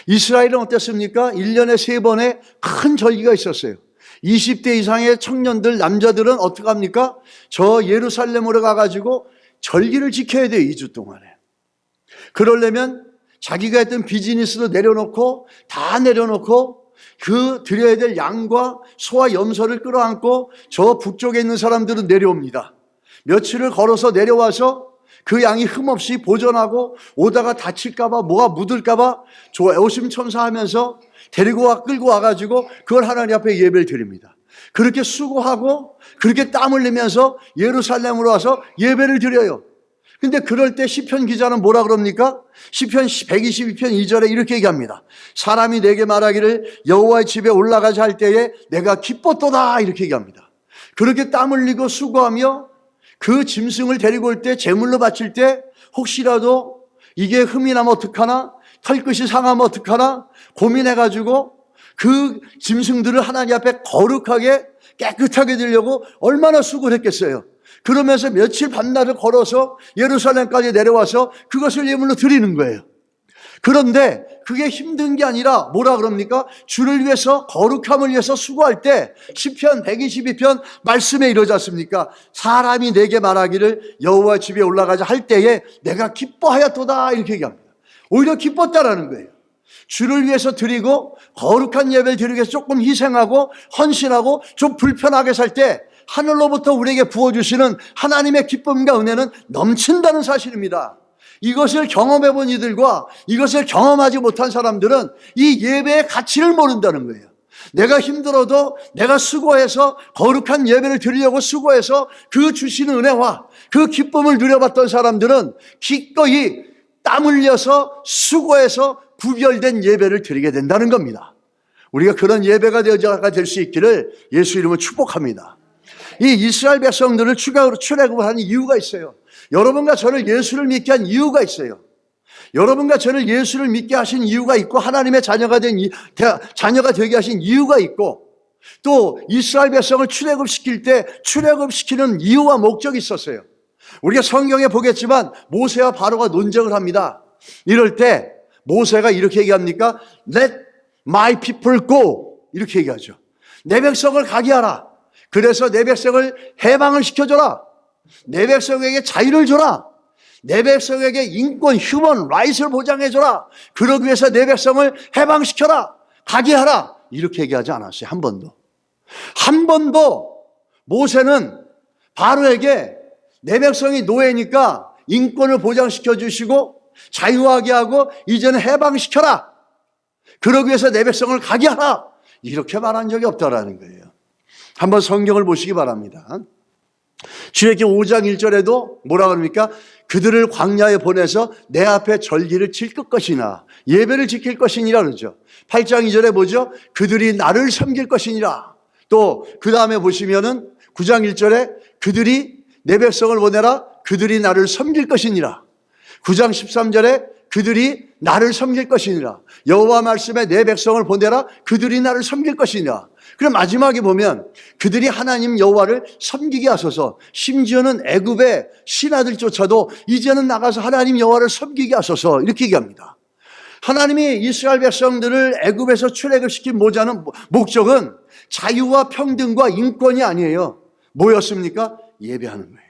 이스라엘은 어땠습니까? 1년에 3번의 큰 절기가 있었어요. 20대 이상의 청년들, 남자들은 어떻게 합니까? 저 예루살렘으로 가가지고 절기를 지켜야 돼요, 2주 동안에. 그러려면 자기가 했던 비즈니스도 내려놓고 다 내려놓고 그 드려야 될 양과 소와 염소를 끌어안고 저 북쪽에 있는 사람들은 내려옵니다. 며칠을 걸어서 내려와서 그 양이 흠없이 보존하고 오다가 다칠까봐 뭐가 묻을까봐 오심첨사하면서 끌고 와가지고 그걸 하나님 앞에 예배를 드립니다. 그렇게 수고하고 그렇게 땀 흘리면서 예루살렘으로 와서 예배를 드려요. 근데 그럴 때 시편 기자는 뭐라 그럽니까? 시편 122편 2절에 이렇게 얘기합니다. 사람이 내게 말하기를 여호와의 집에 올라가자 할 때에 내가 기뻤도다 이렇게 얘기합니다. 그렇게 땀 흘리고 수고하며 그 짐승을 데리고 올 때 제물로 바칠 때 혹시라도 이게 흠이 나면 어떡하나? 털끝이 상하면 어떡하나? 고민해가지고 그 짐승들을 하나님 앞에 거룩하게 깨끗하게 드리려고 얼마나 수고를 했겠어요. 그러면서 며칠 밤낮을 걸어서 예루살렘까지 내려와서 그것을 예물로 드리는 거예요. 그런데 그게 힘든 게 아니라 뭐라 그럽니까? 주를 위해서 거룩함을 위해서 수고할 때 시편 122편 말씀에 이러지 않습니까? 사람이 내게 말하기를 여호와 집에 올라가자 할 때에 내가 기뻐하였도다 이렇게 얘기합니다. 오히려 기뻤다라는 거예요. 주를 위해서 드리고 거룩한 예배를 드리기 위해서 조금 희생하고 헌신하고 좀 불편하게 살 때 하늘로부터 우리에게 부어주시는 하나님의 기쁨과 은혜는 넘친다는 사실입니다. 이것을 경험해 본 이들과 이것을 경험하지 못한 사람들은 이 예배의 가치를 모른다는 거예요. 내가 힘들어도 내가 수고해서 거룩한 예배를 드리려고 수고해서 그 주시는 은혜와 그 기쁨을 누려봤던 사람들은 기꺼이 땀 흘려서 수고해서 구별된 예배를 드리게 된다는 겁니다. 우리가 그런 예배가 될 수 있기를 예수 이름으로 축복합니다. 이 이스라엘 백성들을 출애굽을 하는 이유가 있어요. 여러분과 저를 예수를 믿게 한 이유가 있어요. 여러분과 저를 예수를 믿게 하신 이유가 있고 하나님의 자녀가 되게 하신 이유가 있고 또 이스라엘 백성을 출애굽시킬 때 출애굽시키는 이유와 목적이 있었어요. 우리가 성경에 보겠지만 모세와 바로가 논쟁을 합니다. 이럴 때 모세가 이렇게 얘기합니까? Let my people go 이렇게 얘기하죠. 내 백성을 가게 하라. 그래서 내 백성을 해방을 시켜줘라. 내 백성에게 자유를 줘라. 내 백성에게 인권, 휴먼 라이트를 보장해줘라. 그러기 위해서 내 백성을 해방시켜라. 가게 하라. 이렇게 얘기하지 않았어요. 한 번도. 한 번도 모세는 바로에게 내 백성이 노예니까 인권을 보장시켜 주시고 자유하게 하고 이제는 해방시켜라. 그러기 위해서 내 백성을 가게 하라. 이렇게 말한 적이 없다라는 거예요. 한번 성경을 보시기 바랍니다. 출애굽기 5장 1절에도 뭐라 그럽니까? 그들을 광야에 보내서 내 앞에 절기를 지킬 것이나 예배를 지킬 것이니라 그러죠. 8장 2절에 뭐죠? 그들이 나를 섬길 것이니라. 또 그 다음에 보시면은 9장 1절에 그들이 내 백성을 보내라. 그들이 나를 섬길 것이니라. 9장 13절에 그들이 나를 섬길 것이니라. 여호와 말씀에 내 백성을 보내라. 그들이 나를 섬길 것이니라. 그럼 마지막에 보면 그들이 하나님 여호와를 섬기게 하소서. 심지어는 애굽의 신하들조차도 이제는 나가서 하나님 여호와를 섬기게 하소서 이렇게 얘기합니다. 하나님이 이스라엘 백성들을 애굽에서 출애굽시킨 목적은 자유와 평등과 인권이 아니에요. 뭐였습니까? 예배하는 거예요.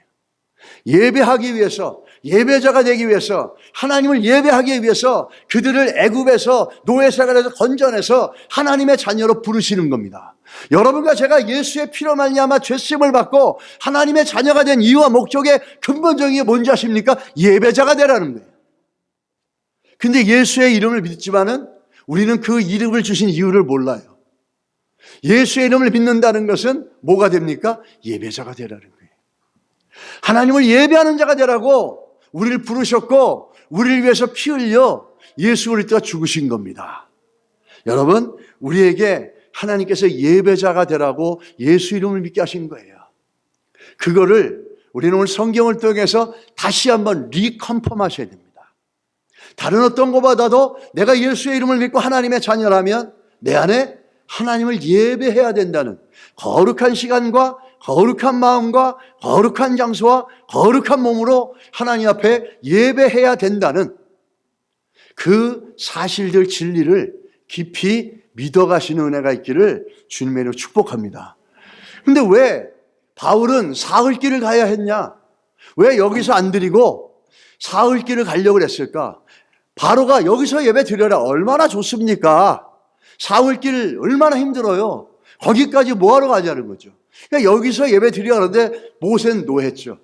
예배하기 위해서, 예배자가 되기 위해서, 하나님을 예배하기 위해서 그들을 애굽에서 노예 생활에서 건져내서 하나님의 자녀로 부르시는 겁니다. 여러분과 제가 예수의 피로 말미암아 죄쓰임을 받고 하나님의 자녀가 된 이유와 목적의 근본적인 게 뭔지 아십니까? 예배자가 되라는 거예요. 근데 예수의 이름을 믿지만은 우리는 그 이름을 주신 이유를 몰라요. 예수의 이름을 믿는다는 것은 뭐가 됩니까? 예배자가 되라는 거예요. 하나님을 예배하는 자가 되라고 우리를 부르셨고 우리를 위해서 피 흘려 예수 그리스도가 죽으신 겁니다. 여러분, 우리에게 하나님께서 예배자가 되라고 예수 이름을 믿게 하신 거예요. 그거를 우리는 오늘 성경을 통해서 다시 한번 리컨펌 하셔야 됩니다. 다른 어떤 것보다도 내가 예수의 이름을 믿고 하나님의 자녀라면 내 안에 하나님을 예배해야 된다는 거룩한 시간과 거룩한 마음과 거룩한 장소와 거룩한 몸으로 하나님 앞에 예배해야 된다는 그 사실들 진리를 깊이 믿어가시는 은혜가 있기를 주님의 이름으로 축복합니다. 근데 왜 바울은 사흘길을 가야 했냐? 왜 여기서 안 드리고 사흘길을 가려고 했을까? 바로가 여기서 예배 드려라 얼마나 좋습니까? 사흘길 얼마나 힘들어요. 거기까지 뭐하러 가자는 거죠. 그러니까 여기서 예배 드려야 하는데 모세는 노했죠.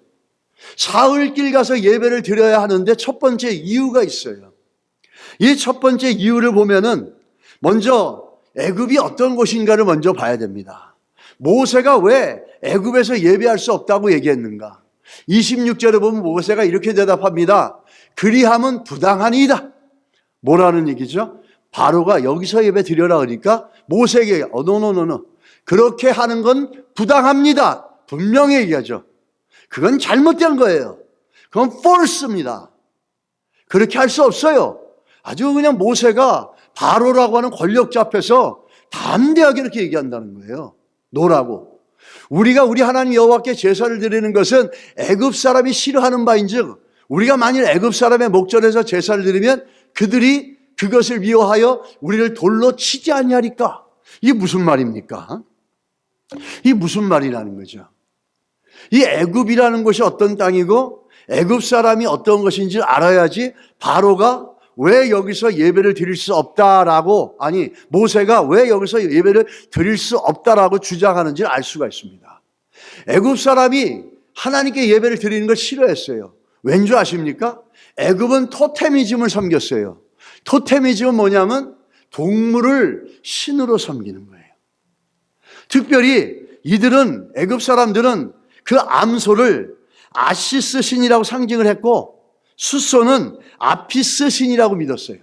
사흘길 가서 예배를 드려야 하는데 첫 번째 이유가 있어요. 이 첫 번째 이유를 보면은 먼저 애굽이 어떤 곳인가를 먼저 봐야 됩니다. 모세가 왜 애굽에서 예배할 수 없다고 얘기했는가? 26절에 보면 모세가 이렇게 대답합니다. 그리함은 부당하니이다. 뭐라는 얘기죠? 바로가 여기서 예배 드려라 그러니까 모세에게 노노노노 그렇게 하는 건 부당합니다. 분명히 얘기하죠. 그건 잘못된 거예요. 그건 false입니다. 그렇게 할 수 없어요. 아주 그냥 모세가 바로라고 하는 권력자 앞에서 담대하게 이렇게 얘기한다는 거예요. 노라고. 우리가 우리 하나님 여호와께 제사를 드리는 것은 애굽 사람이 싫어하는 바인즉 우리가 만일 애굽 사람의 목전에서 제사를 드리면 그들이 그것을 미워하여 우리를 돌로 치지 아니하리까? 이게 무슨 말입니까? 이게 무슨 말이라는 거죠? 이 애굽이라는 곳이 어떤 땅이고 애굽 사람이 어떤 것인지 알아야지 바로가 왜 여기서 예배를 드릴 수 없다라고 모세가 왜 여기서 예배를 드릴 수 없다라고 주장하는지를 알 수가 있습니다. 애굽 사람이 하나님께 예배를 드리는 걸 싫어했어요. 왠지 아십니까? 애굽은 토테미즘을 섬겼어요. 토테미즘은 뭐냐면 동물을 신으로 섬기는 거예요. 특별히 이들은 애굽 사람들은 그 암소를 아시스 신이라고 상징을 했고 숫소는 아피스 신이라고 믿었어요.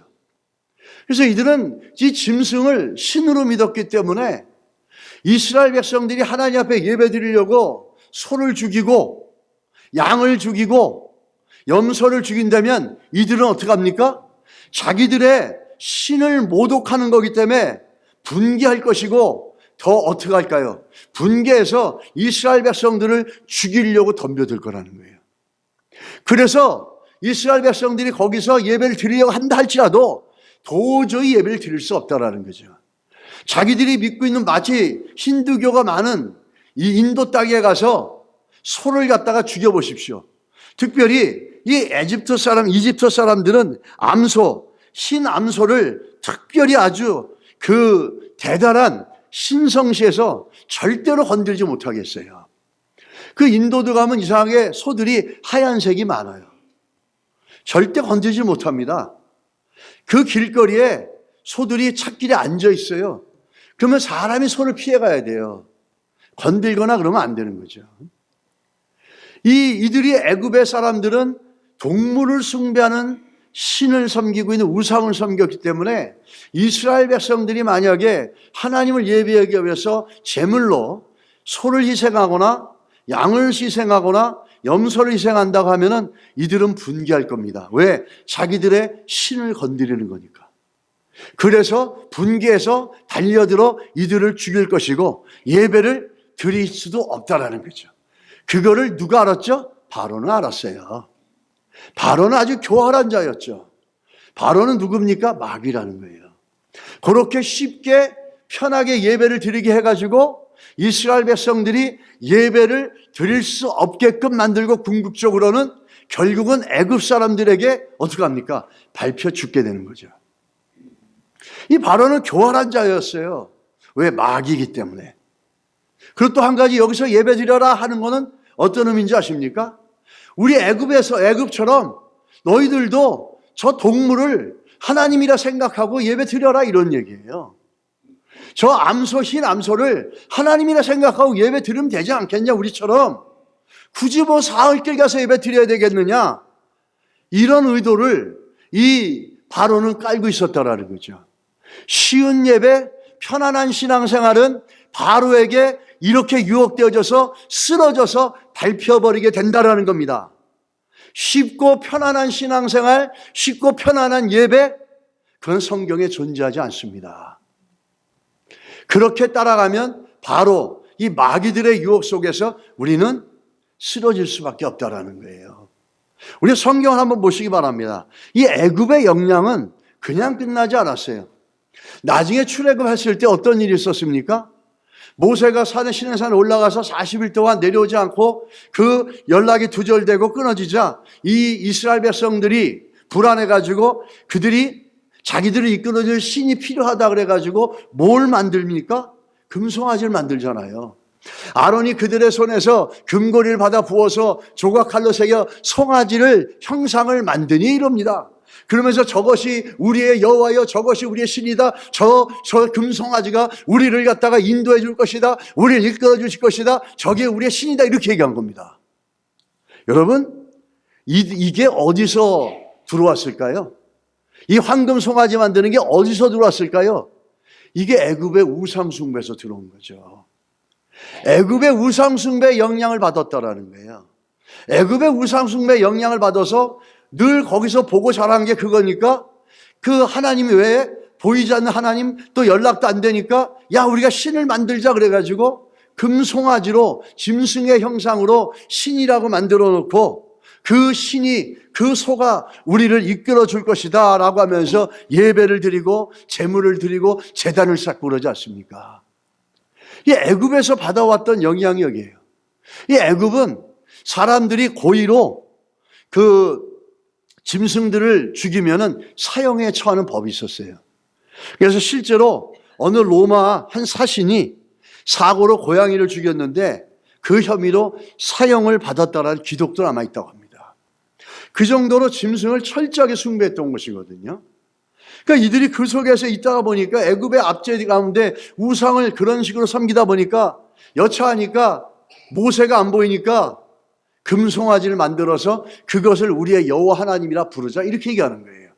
그래서 이들은 이 짐승을 신으로 믿었기 때문에 이스라엘 백성들이 하나님 앞에 예배 드리려고 소를 죽이고 양을 죽이고 염소를 죽인다면 이들은 어떻게 합니까? 자기들의 신을 모독하는 거기 때문에 분개할 것이고 더 어떻게 할까요? 분개해서 이스라엘 백성들을 죽이려고 덤벼들 거라는 거예요. 그래서 이스라엘 백성들이 거기서 예배를 드리려고 한다 할지라도 도저히 예배를 드릴 수 없다라는 거죠. 자기들이 믿고 있는 마치 힌두교가 많은 이 인도 땅에 가서 소를 갖다가 죽여보십시오. 특별히 이 이집트 사람들은 암소, 신암소를 특별히 아주 그 대단한 신성시에서 절대로 건들지 못하게 했어요. 그 인도도 가면 이상하게 소들이 하얀색이 많아요. 절대 건들지 못합니다. 그 길거리에 소들이 찻길에 앉아 있어요. 그러면 사람이 소를 피해 가야 돼요. 건들거나 그러면 안 되는 거죠. 이들이 애굽의 사람들은 동물을 숭배하는 신을 섬기고 있는 우상을 섬겼기 때문에 이스라엘 백성들이 만약에 하나님을 예배하기 위해서 제물로 소를 희생하거나 양을 희생하거나 염소를 희생한다고 하면은 이들은 분개할 겁니다. 왜? 자기들의 신을 건드리는 거니까. 그래서 분개해서 달려들어 이들을 죽일 것이고 예배를 드릴 수도 없다라는 거죠. 그거를 누가 알았죠? 바로는 알았어요. 바로는 아주 교활한 자였죠. 바로는 누굽니까? 마귀라는 거예요. 그렇게 쉽게 편하게 예배를 드리게 해가지고 이스라엘 백성들이 예배를 드릴 수 없게끔 만들고 궁극적으로는 결국은 애굽 사람들에게 어떻게 합니까? 밟혀 죽게 되는 거죠. 이 바로는 교활한 자였어요. 왜? 마귀이기 때문에. 그리고 또 한 가지 여기서 예배 드려라 하는 거는 어떤 의미인지 아십니까? 우리 애굽처럼 너희들도 저 동물을 하나님이라 생각하고 예배 드려라 이런 얘기예요. 저 암소, 흰 암소를 하나님이라 생각하고 예배 드리면 되지 않겠냐 우리처럼. 굳이 뭐 사흘길 가서 예배 드려야 되겠느냐. 이런 의도를 이 바로는 깔고 있었다라는 거죠. 쉬운 예배, 편안한 신앙생활은 바로에게 이렇게 유혹되어져서 쓰러져서 밟혀버리게 된다라는 겁니다. 쉽고 편안한 신앙생활, 쉽고 편안한 예배, 그건 성경에 존재하지 않습니다. 그렇게 따라가면 바로 이 마귀들의 유혹 속에서 우리는 쓰러질 수밖에 없다라는 거예요. 우리 성경을 한번 보시기 바랍니다. 이 애굽의 역량은 그냥 끝나지 않았어요. 나중에 출애굽했을 때 어떤 일이 있었습니까? 모세가 시내산에 올라가서 40일 동안 내려오지 않고 그 연락이 두절되고 끊어지자 이 이스라엘 백성들이 불안해가지고 그들이 자기들을 이끌어줄 신이 필요하다 그래가지고 뭘 만듭니까? 금송아지를 만들잖아요. 아론이 그들의 손에서 금고리를 받아 부어서 조각칼로 새겨 송아지를 형상을 만드니 이럽니다. 그러면서 저것이 우리의 여호와여, 저것이 우리의 신이다. 저 금송아지가 우리를 갖다가 인도해 줄 것이다. 우리를 이끌어 주실 것이다. 저게 우리의 신이다. 이렇게 얘기한 겁니다. 여러분, 이게 어디서 들어왔을까요? 이 황금 송아지 만드는 게 어디서 들어왔을까요? 이게 애굽의 우상 숭배에서 들어온 거죠. 애굽의 우상 숭배의 영향을 받았다라는 거예요. 애굽의 우상 숭배의 영향을 받아서 늘 거기서 보고 자란 게 그거니까 그 하나님 외에 보이지 않는 하나님 또 연락도 안 되니까 야 우리가 신을 만들자 그래가지고 금송아지로 짐승의 형상으로 신이라고 만들어 놓고 그 신이 그 소가 우리를 이끌어 줄 것이다 라고 하면서 예배를 드리고 제물을 드리고 제단을 쌓고 그러지 않습니까? 이 애굽에서 받아왔던 영향력이에요. 이 애굽은 사람들이 고의로 그 짐승들을 죽이면은 사형에 처하는 법이 있었어요. 그래서 실제로 어느 로마 한 사신이 사고로 고양이를 죽였는데 그 혐의로 사형을 받았다라는 기록도 남아있다고 합니다. 그 정도로 짐승을 철저하게 숭배했던 것이거든요. 그러니까 이들이 그 속에서 있다가 보니까 애굽의 압제 가운데 우상을 그런 식으로 섬기다 보니까 여차하니까 모세가 안 보이니까 금송아지를 만들어서 그것을 우리의 여호와 하나님이라 부르자 이렇게 얘기하는 거예요.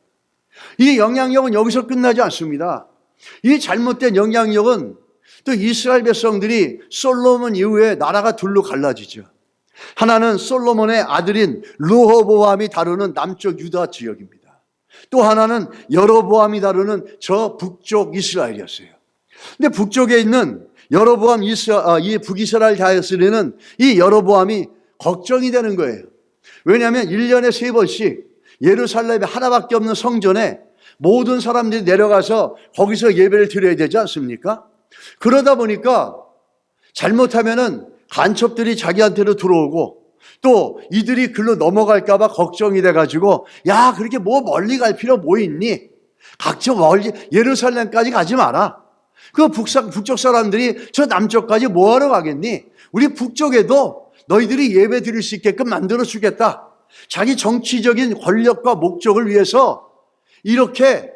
이 영향력은 여기서 끝나지 않습니다. 이 잘못된 영향력은 또 이스라엘 백성들이 솔로몬 이후에 나라가 둘로 갈라지죠. 하나는 솔로몬의 아들인 르호보암이 다루는 남쪽 유다 지역입니다. 또 하나는 여로보암이 다루는 저 북쪽 이스라엘이었어요. 근데 북쪽에 있는 여로보암 이 북이스라엘 다스리는 이 여로보암이 걱정이 되는 거예요. 왜냐하면 1년에 3번씩 예루살렘에 하나밖에 없는 성전에 모든 사람들이 내려가서 거기서 예배를 드려야 되지 않습니까? 그러다 보니까 잘못하면은 간첩들이 자기한테로 들어오고 또 이들이 글로 넘어갈까 봐 걱정이 돼가지고 야 그렇게 뭐 멀리 갈 필요 뭐 있니? 각자 멀리 예루살렘까지 가지 마라. 그 북쪽 사람들이 저 남쪽까지 뭐하러 가겠니? 우리 북쪽에도 너희들이 예배 드릴 수 있게끔 만들어 주겠다. 자기 정치적인 권력과 목적을 위해서 이렇게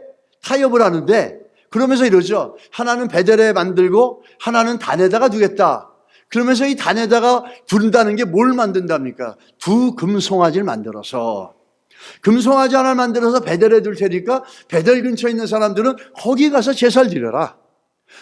타협을 하는데 그러면서 이러죠. 하나는 베델에 만들고 하나는 단에다가 두겠다. 그러면서 이 단에다가 둔다는 게 뭘 만든답니까? 두 금송아지를 만들어서 금송아지 하나를 만들어서 베델에 둘 테니까 베델 근처에 있는 사람들은 거기 가서 제사를 드려라.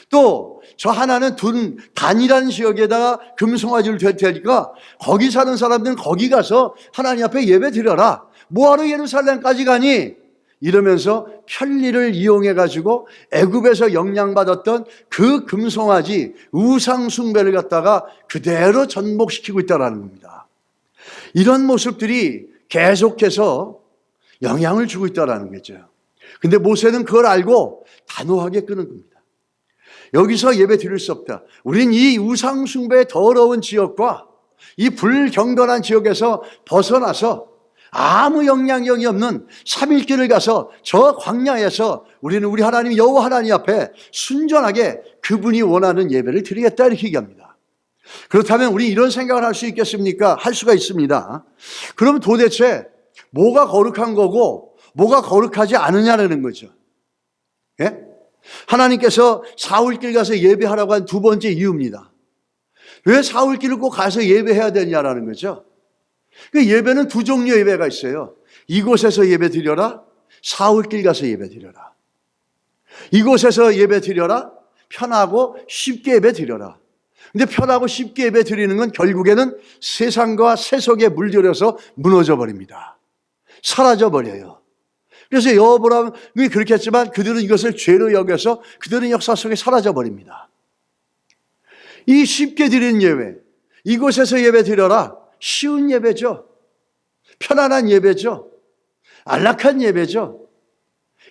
또 저 하나는 둔 단이라는 지역에다가 금송아지를 둘 테니까 거기 사는 사람들은 거기 가서 하나님 앞에 예배 드려라. 뭐하러 예루살렘까지 가니? 이러면서 편리를 이용해 가지고 애굽에서 영향받았던 그 금송아지 우상 숭배를 갖다가 그대로 전복시키고 있다는 겁니다. 이런 모습들이 계속해서 영향을 주고 있다는 거죠. 근데 모세는 그걸 알고 단호하게 끄는 겁니다. 여기서 예배 드릴 수 없다. 우린 이 우상 숭배의 더러운 지역과 이 불경건한 지역에서 벗어나서 아무 영향력이 없는 3일길을 가서 저 광야에서 우리는 우리 하나님 여호와 하나님 앞에 순전하게 그분이 원하는 예배를 드리겠다 이렇게 얘기합니다. 그렇다면 우리 이런 생각을 할 수 있겠습니까? 할 수가 있습니다. 그럼 도대체 뭐가 거룩한 거고 뭐가 거룩하지 않느냐는 거죠. 예? 하나님께서 사울길 가서 예배하라고 한 두 번째 이유입니다. 왜 사울길을 꼭 가서 예배해야 되냐라는 거죠. 그 예배는 두 종류의 예배가 있어요. 이곳에서 예배 드려라, 사울길 가서 예배 드려라. 이곳에서 예배 드려라, 편하고 쉽게 예배 드려라. 근데 편하고 쉽게 예배 드리는 건 결국에는 세상과 세속에 물들여서 무너져 버립니다. 사라져 버려요. 그래서 여호보람이 그렇게 했지만 그들은 이것을 죄로 여겨서 그들은 역사 속에 사라져 버립니다. 이 쉽게 드리는 예배, 이곳에서 예배 드려라. 쉬운 예배죠. 편안한 예배죠. 안락한 예배죠.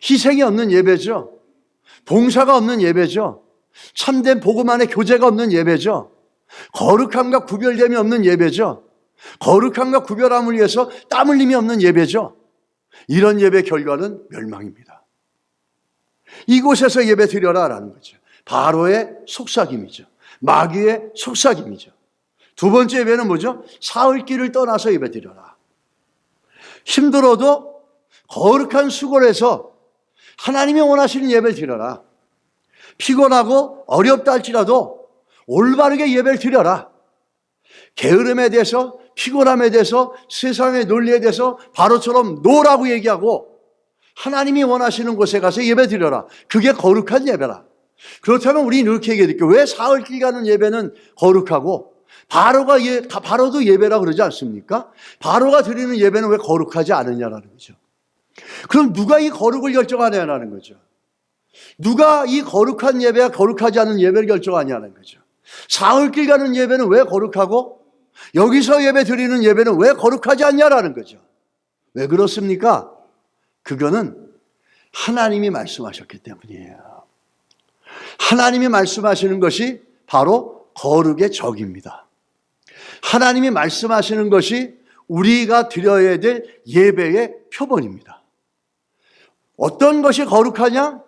희생이 없는 예배죠. 봉사가 없는 예배죠. 참된 복음 안에 교제가 없는 예배죠. 거룩함과 구별됨이 없는 예배죠. 거룩함과 구별함을 위해서 땀 흘림이 없는 예배죠. 이런 예배 결과는 멸망입니다. 이곳에서 예배 드려라라는 거죠. 바로의 속삭임이죠. 마귀의 속삭임이죠. 두 번째 예배는 뭐죠? 사흘 길을 떠나서 예배 드려라. 힘들어도 거룩한 수고를 해서 하나님이 원하시는 예배를 드려라. 피곤하고 어렵다 할지라도 올바르게 예배를 드려라. 게으름에 대해서, 피곤함에 대해서, 세상의 논리에 대해서 바로처럼 노라고 얘기하고 하나님이 원하시는 곳에 가서 예배 드려라. 그게 거룩한 예배라. 그렇다면 우리는 이렇게 얘기해야 될게요. 왜 사흘길 가는 예배는 거룩하고 바로도 예배라 그러지 않습니까? 바로가 드리는 예배는 왜 거룩하지 않느냐라는 거죠. 그럼 누가 이 거룩을 결정하냐라는 거죠. 누가 이 거룩한 예배와 거룩하지 않은 예배를 결정하냐는 거죠. 사흘길 가는 예배는 왜 거룩하고 여기서 예배 드리는 예배는 왜 거룩하지 않냐라는 거죠. 왜 그렇습니까? 그거는 하나님이 말씀하셨기 때문이에요. 하나님이 말씀하시는 것이 바로 거룩의 적입니다. 하나님이 말씀하시는 것이 우리가 드려야 될 예배의 표본입니다. 어떤 것이 거룩하냐?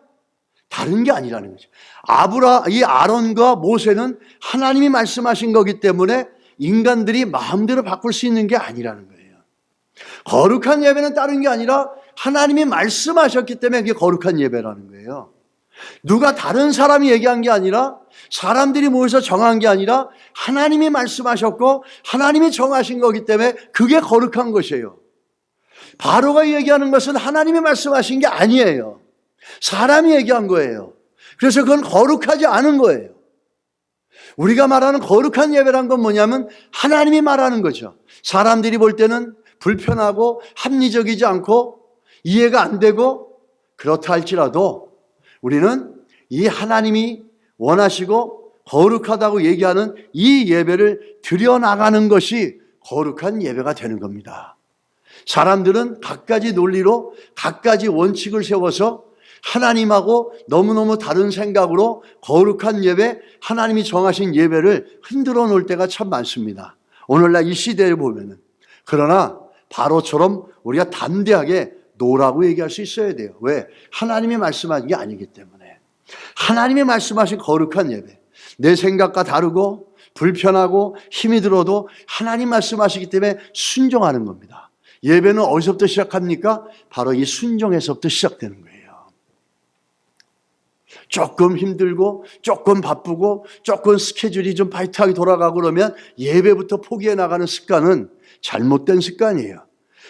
다른 게 아니라는 거죠. 이 아론과 모세는 하나님이 말씀하신 거기 때문에 인간들이 마음대로 바꿀 수 있는 게 아니라는 거예요. 거룩한 예배는 다른 게 아니라 하나님이 말씀하셨기 때문에 그게 거룩한 예배라는 거예요. 누가 다른 사람이 얘기한 게 아니라 사람들이 모여서 정한 게 아니라 하나님이 말씀하셨고 하나님이 정하신 거기 때문에 그게 거룩한 것이에요. 바로가 얘기하는 것은 하나님이 말씀하신 게 아니에요. 사람이 얘기한 거예요. 그래서 그건 거룩하지 않은 거예요. 우리가 말하는 거룩한 예배란 건 뭐냐면 하나님이 말하는 거죠. 사람들이 볼 때는 불편하고 합리적이지 않고 이해가 안 되고 그렇다 할지라도 우리는 이 하나님이 원하시고 거룩하다고 얘기하는 이 예배를 드려나가는 것이 거룩한 예배가 되는 겁니다. 사람들은 갖가지 논리로 갖가지 원칙을 세워서 하나님하고 너무너무 다른 생각으로 거룩한 예배, 하나님이 정하신 예배를 흔들어 놓을 때가 참 많습니다. 오늘날 이 시대를 보면은. 그러나 바로처럼 우리가 담대하게 노라고 얘기할 수 있어야 돼요. 왜? 하나님이 말씀하신 게 아니기 때문에. 하나님이 말씀하신 거룩한 예배. 내 생각과 다르고 불편하고 힘이 들어도 하나님 말씀하시기 때문에 순종하는 겁니다. 예배는 어디서부터 시작합니까? 바로 이 순종에서부터 시작되는 거예요. 조금 힘들고 조금 바쁘고 조금 스케줄이 좀 타이트하게 돌아가고 그러면 예배부터 포기해 나가는 습관은 잘못된 습관이에요.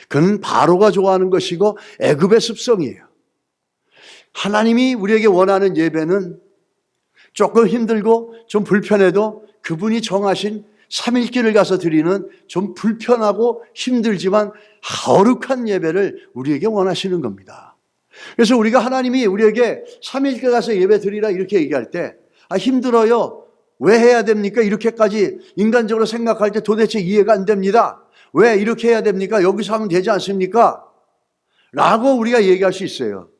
그건 바로가 좋아하는 것이고 애굽의 습성이에요. 하나님이 우리에게 원하는 예배는 조금 힘들고 좀 불편해도 그분이 정하신 3일길을 가서 드리는 좀 불편하고 힘들지만 거룩한 예배를 우리에게 원하시는 겁니다. 그래서 우리가 하나님이 우리에게 3일길 가서 예배 드리라 이렇게 얘기할 때 힘들어요. 왜 해야 됩니까? 이렇게까지 인간적으로 생각할 때 도대체 이해가 안 됩니다. 왜 이렇게 해야 됩니까? 여기서 하면 되지 않습니까? 라고 우리가 얘기할 수 있어요.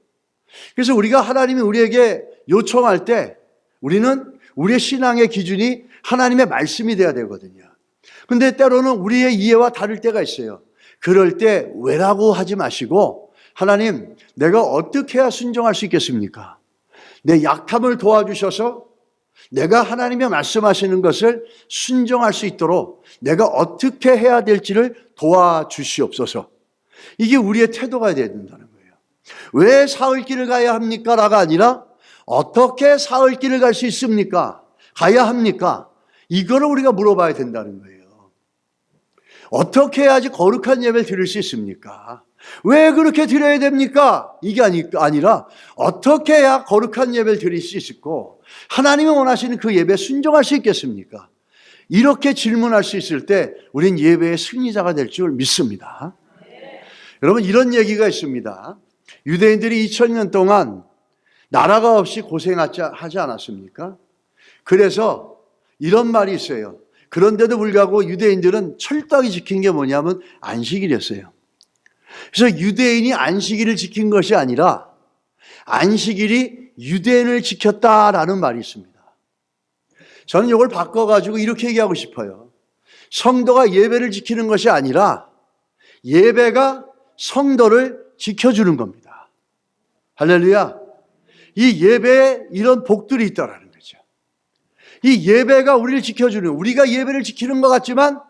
그래서 우리가 하나님이 우리에게 요청할 때 우리는 우리의 신앙의 기준이 하나님의 말씀이 돼야 되거든요. 근데 때로는 우리의 이해와 다를 때가 있어요. 그럴 때 왜라고 하지 마시고 하나님, 내가 어떻게 해야 순종할 수 있겠습니까? 내 약함을 도와주셔서 내가 하나님이 말씀하시는 것을 순종할 수 있도록 내가 어떻게 해야 될지를 도와주시옵소서. 이게 우리의 태도가 되어야 된다는 거예요. 왜 사흘길을 가야 합니까? 라가 아니라 어떻게 사흘길을 갈 수 있습니까? 가야 합니까? 이거를 우리가 물어봐야 된다는 거예요. 어떻게 해야지 거룩한 예배를 드릴 수 있습니까? 왜 그렇게 드려야 됩니까? 이게 아니라 어떻게 해야 거룩한 예배를 드릴 수 있고 하나님이 원하시는 그 예배에 순종할 수 있겠습니까? 이렇게 질문할 수 있을 때 우린 예배의 승리자가 될 줄 믿습니다. 여러분, 이런 얘기가 있습니다. 유대인들이 2000년 동안 나라가 없이 고생하지 않았습니까? 그래서 이런 말이 있어요. 그런데도 불구하고 유대인들은 철저하게 지킨 게 뭐냐면 안식일이었어요. 그래서 유대인이 안식일을 지킨 것이 아니라 안식일이 유대인을 지켰다라는 말이 있습니다. 저는 이걸 바꿔가지고 이렇게 얘기하고 싶어요. 성도가 예배를 지키는 것이 아니라 예배가 성도를 지켜주는 겁니다. 할렐루야. 이 예배에 이런 복들이 있다라는 거죠. 이 예배가 우리를 지켜주는, 우리가 예배를 지키는 것 같지만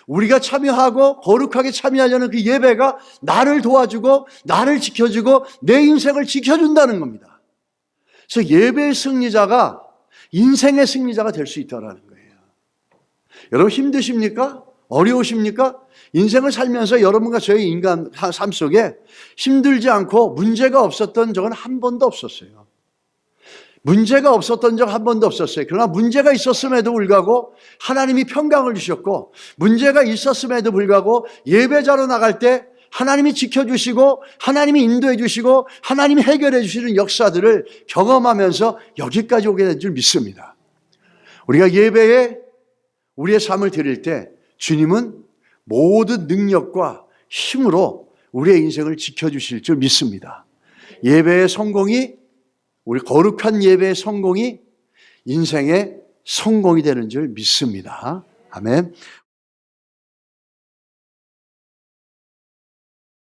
우리가 참여하고 거룩하게 참여하려는 그 예배가 나를 도와주고 나를 지켜주고 내 인생을 지켜준다는 겁니다. 그래서 예배의 승리자가 인생의 승리자가 될 수 있다는 거예요. 여러분 힘드십니까? 어려우십니까? 인생을 살면서 여러분과 저의 인간 삶 속에 힘들지 않고 문제가 없었던 적은 한 번도 없었어요. 문제가 없었던 적 한 번도 없었어요. 그러나 문제가 있었음에도 불구하고 하나님이 평강을 주셨고, 문제가 있었음에도 불구하고 예배자로 나갈 때 하나님이 지켜주시고 하나님이 인도해 주시고 하나님이 해결해 주시는 역사들을 경험하면서 여기까지 오게 된 줄 믿습니다. 우리가 예배에 우리의 삶을 드릴 때 주님은 모든 능력과 힘으로 우리의 인생을 지켜주실 줄 믿습니다. 예배의 성공이, 우리 거룩한 예배의 성공이 인생의 성공이 되는 줄 믿습니다. 아멘.